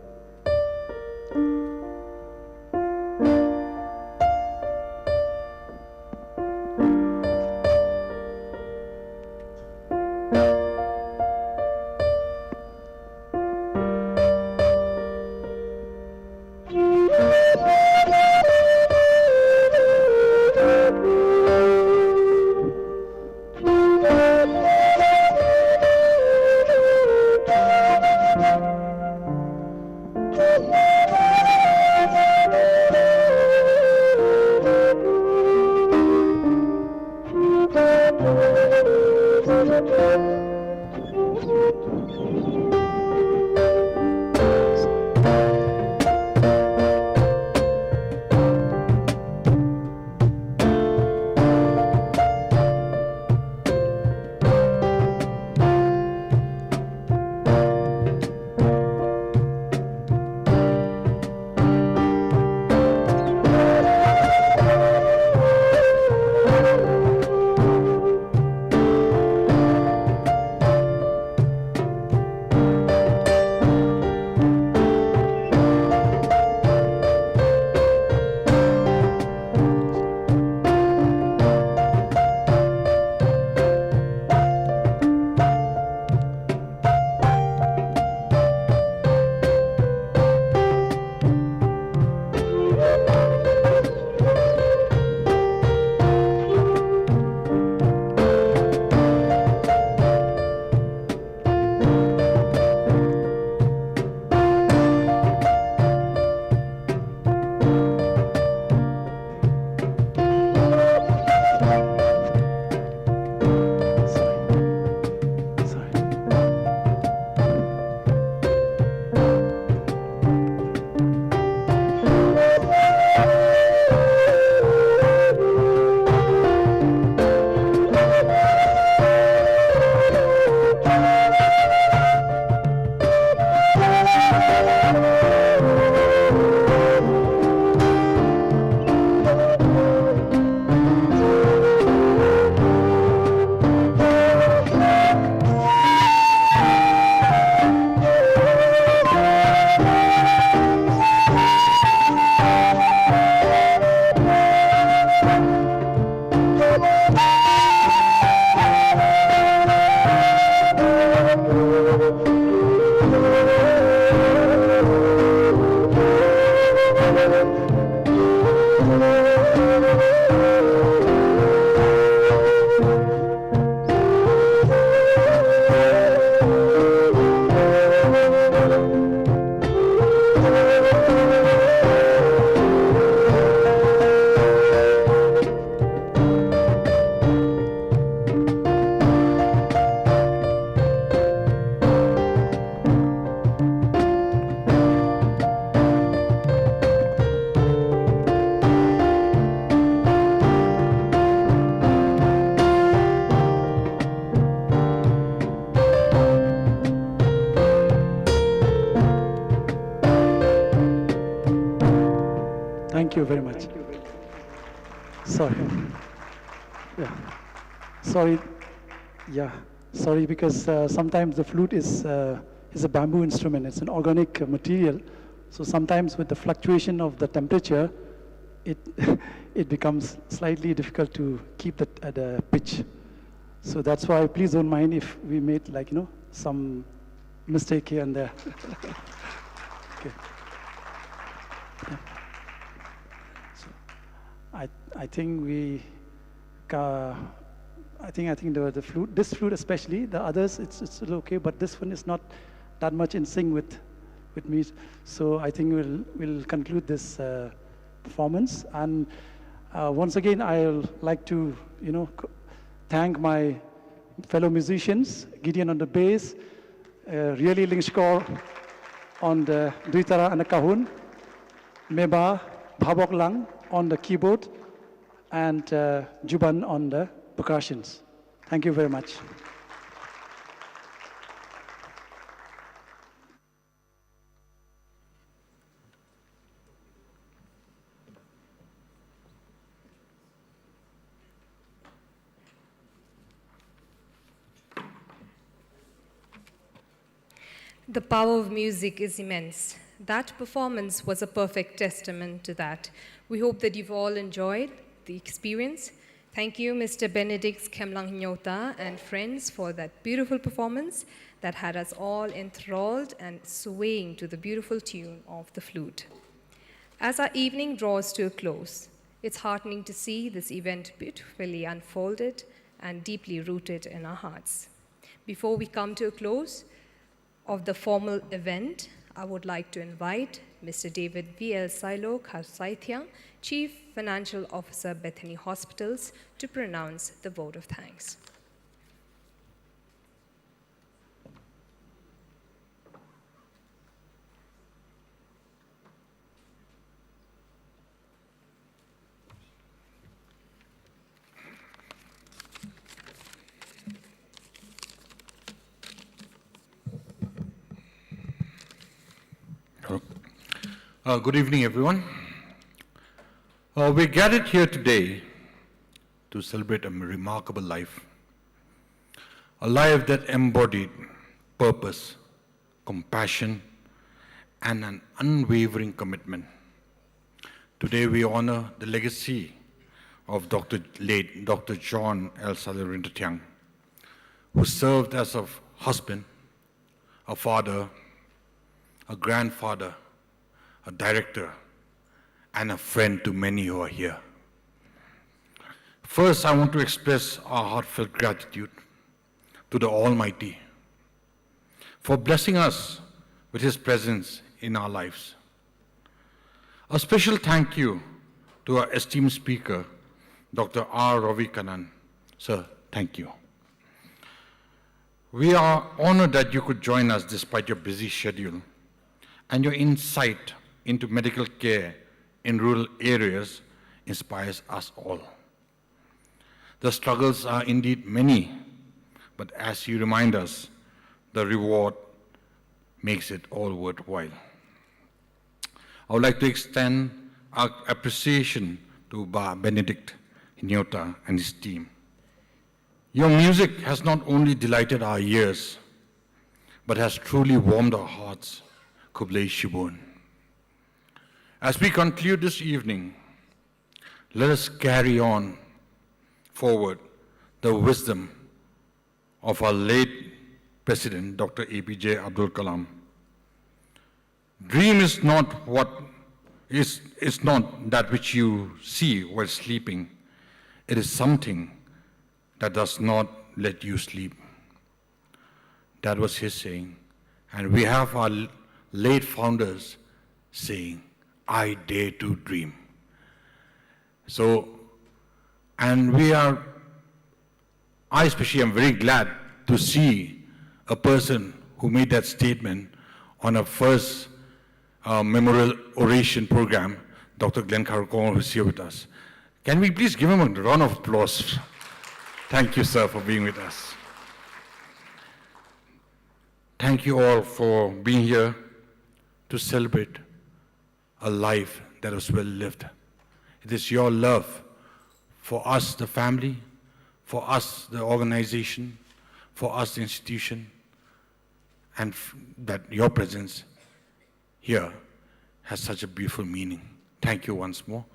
Thank you very much. Sorry. Yeah. Sorry. Yeah. Sorry, because sometimes the flute is a bamboo instrument. It's an organic material. So sometimes with the fluctuation of the temperature, it becomes slightly difficult to keep it at a pitch. So that's why please don't mind if we made some mistake here and there. Okay. Yeah. So I think the flute, this flute especially, the others it's still okay, but this one is not that much in sync with me. So I think we'll conclude this performance. And once again, I'll like to thank my fellow musicians, Gideon on the bass, really Lingskor on the Duitara and the Kahun, Meba Bhabok Lang on the keyboard, and Juban on the percussions. Thank you very much. The power of music is immense. That performance was a perfect testament to that. We hope that you've all enjoyed the experience. Thank you, Mr. Benedict Kemlang Nyota and friends, for that beautiful performance that had us all enthralled and swaying to the beautiful tune of the flute. As our evening draws to a close, it's heartening to see this event beautifully unfolded and deeply rooted in our hearts. Before we come to a close of the formal event, I would like to invite Mr. David V.L. Sailo Ryntathiang, Chief Financial Officer, Bethany Hospitals, to pronounce the vote of thanks. Good evening, everyone. We're gathered here today to celebrate a remarkable life, a life that embodied purpose, compassion, and an unwavering commitment. Today, we honor the legacy of late Dr. John L. Sailo Ryntathiang, who served as a husband, a father, a grandfather, a director, and a friend to many who are here. First, I want to express our heartfelt gratitude to the Almighty for blessing us with His presence in our lives. A special thank you to our esteemed speaker, Dr. Ravi Kannan. Sir, thank you. We are honored that you could join us despite your busy schedule, and your insight into medical care in rural areas inspires us all. The struggles are indeed many, but as you remind us, the reward makes it all worthwhile. I would like to extend our appreciation to Benedict Nyota and his team. Your music has not only delighted our ears, but has truly warmed our hearts. Kublai Shibun. As we conclude this evening, let us carry on forward the wisdom of our late President, Dr. APJ Abdul Kalam. Dream is not that which you see while sleeping. It is something that does not let you sleep. That was his saying. And we have our late founders saying, I dare to dream. So, and I especially am very glad to see a person who made that statement on our first memorial oration program, Dr. Glenn Karakong, who's here with us. Can we please give him a round of applause? Thank you, sir, for being with us. Thank you all for being here to celebrate a life that was well lived. It is your love for us, the family, for us, the organization, for us, the institution, and that your presence here has such a beautiful meaning. Thank you once more.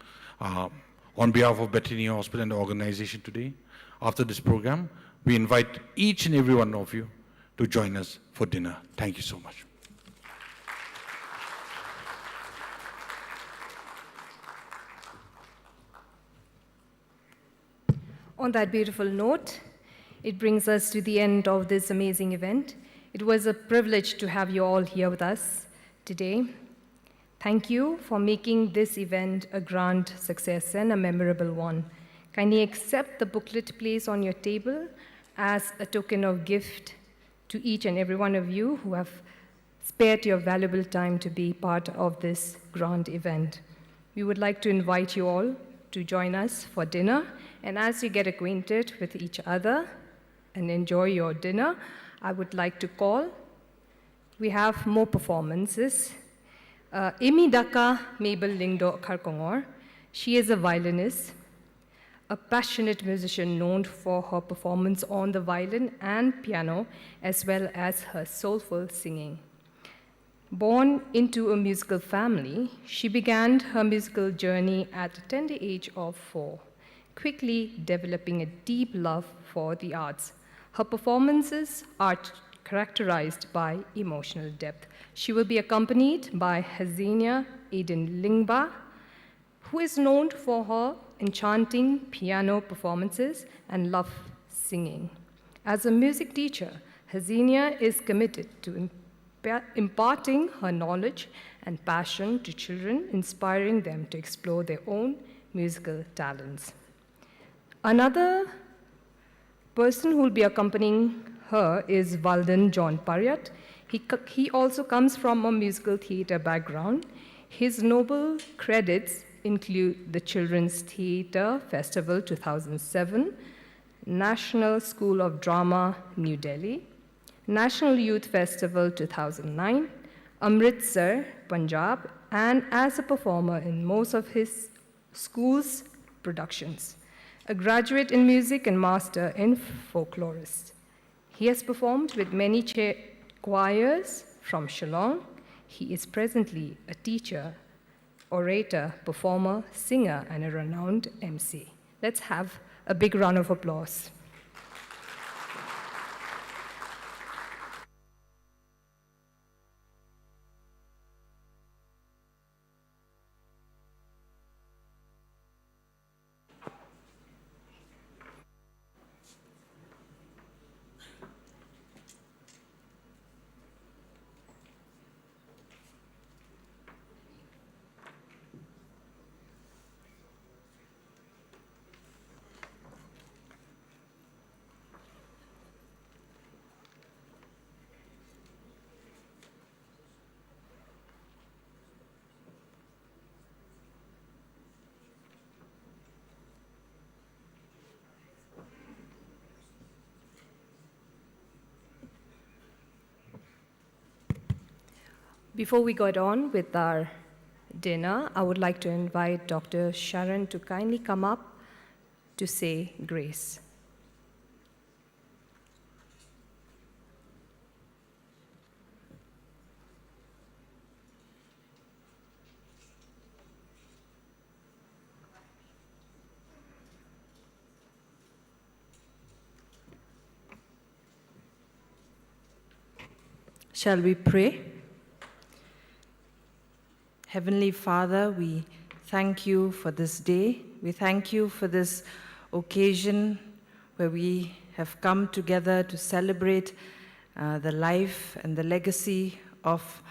On behalf of Bethany Hospital and the organization today, after this program, we invite each and every one of you to join us for dinner. Thank you so much. On that beautiful note, it brings us to the end of this amazing event. It was a privilege to have you all here with us today. Thank you for making this event a grand success and a memorable one. Kindly accept the booklet placed on your table as a token of gift to each and every one of you who have spared your valuable time to be part of this grand event. We would like to invite you all to join us for dinner. And as you get acquainted with each other and enjoy your dinner, I would like to call. We have more performances. Amy Daka Mabel Lingdo Karkongor. She is a violinist, a passionate musician known for her performance on the violin and piano, as well as her soulful singing. Born into a musical family, she began her musical journey at the tender age of 4, quickly developing a deep love for the arts. Her performances are characterized by emotional depth. She will be accompanied by Hazinia Aiden Lingba, who is known for her enchanting piano performances and love singing. As a music teacher, Hazinia is committed to imparting her knowledge and passion to children, inspiring them to explore their own musical talents. Another person who will be accompanying her is Valdan John Paryat. He also comes from a musical theater background. His noble credits include the Children's Theatre Festival 2007, National School of Drama, New Delhi, National Youth Festival 2009, Amritsar, Punjab, and as a performer in most of his school's productions. A graduate in music and master in folklorist. He has performed with many choirs from Shillong. He is presently a teacher, orator, performer, singer, and a renowned MC. Let's have a big round of applause. Before we get on with our dinner, I would like to invite Dr. Sharon to kindly come up to say grace. Shall we pray? Heavenly Father, we thank you for this day. We thank you for this occasion where we have come together to celebrate the life and the legacy of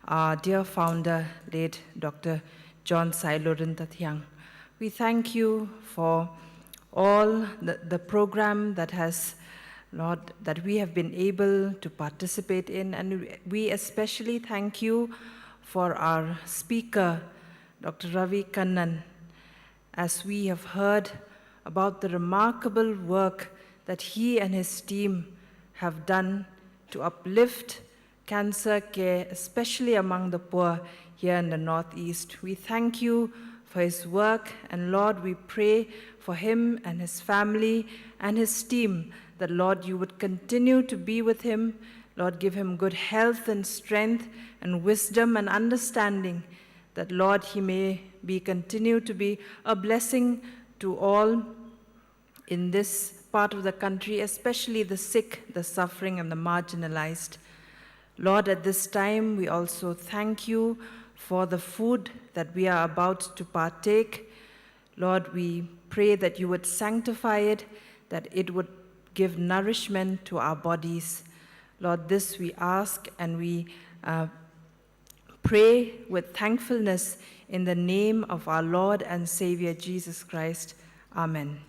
our dear founder, late Dr. John Sailo Ryntathiang. We thank you for all the program that has, Lord, that we have been able to participate in, and we especially thank you for our speaker, Dr. Ravi Kannan, as we have heard about the remarkable work that he and his team have done to uplift cancer care, especially among the poor here in the Northeast. We thank you for his work, and Lord, we pray for him and his family and his team, that Lord, you would continue to be with him. Lord, give him good health and strength and wisdom and understanding, that, Lord, he may continue to be a blessing to all in this part of the country, especially the sick, the suffering, and the marginalized. Lord, at this time, we also thank you for the food that we are about to partake. Lord, we pray that you would sanctify it, that it would give nourishment to our bodies. Lord, this we ask, and we pray with thankfulness in the name of our Lord and Savior Jesus Christ. Amen.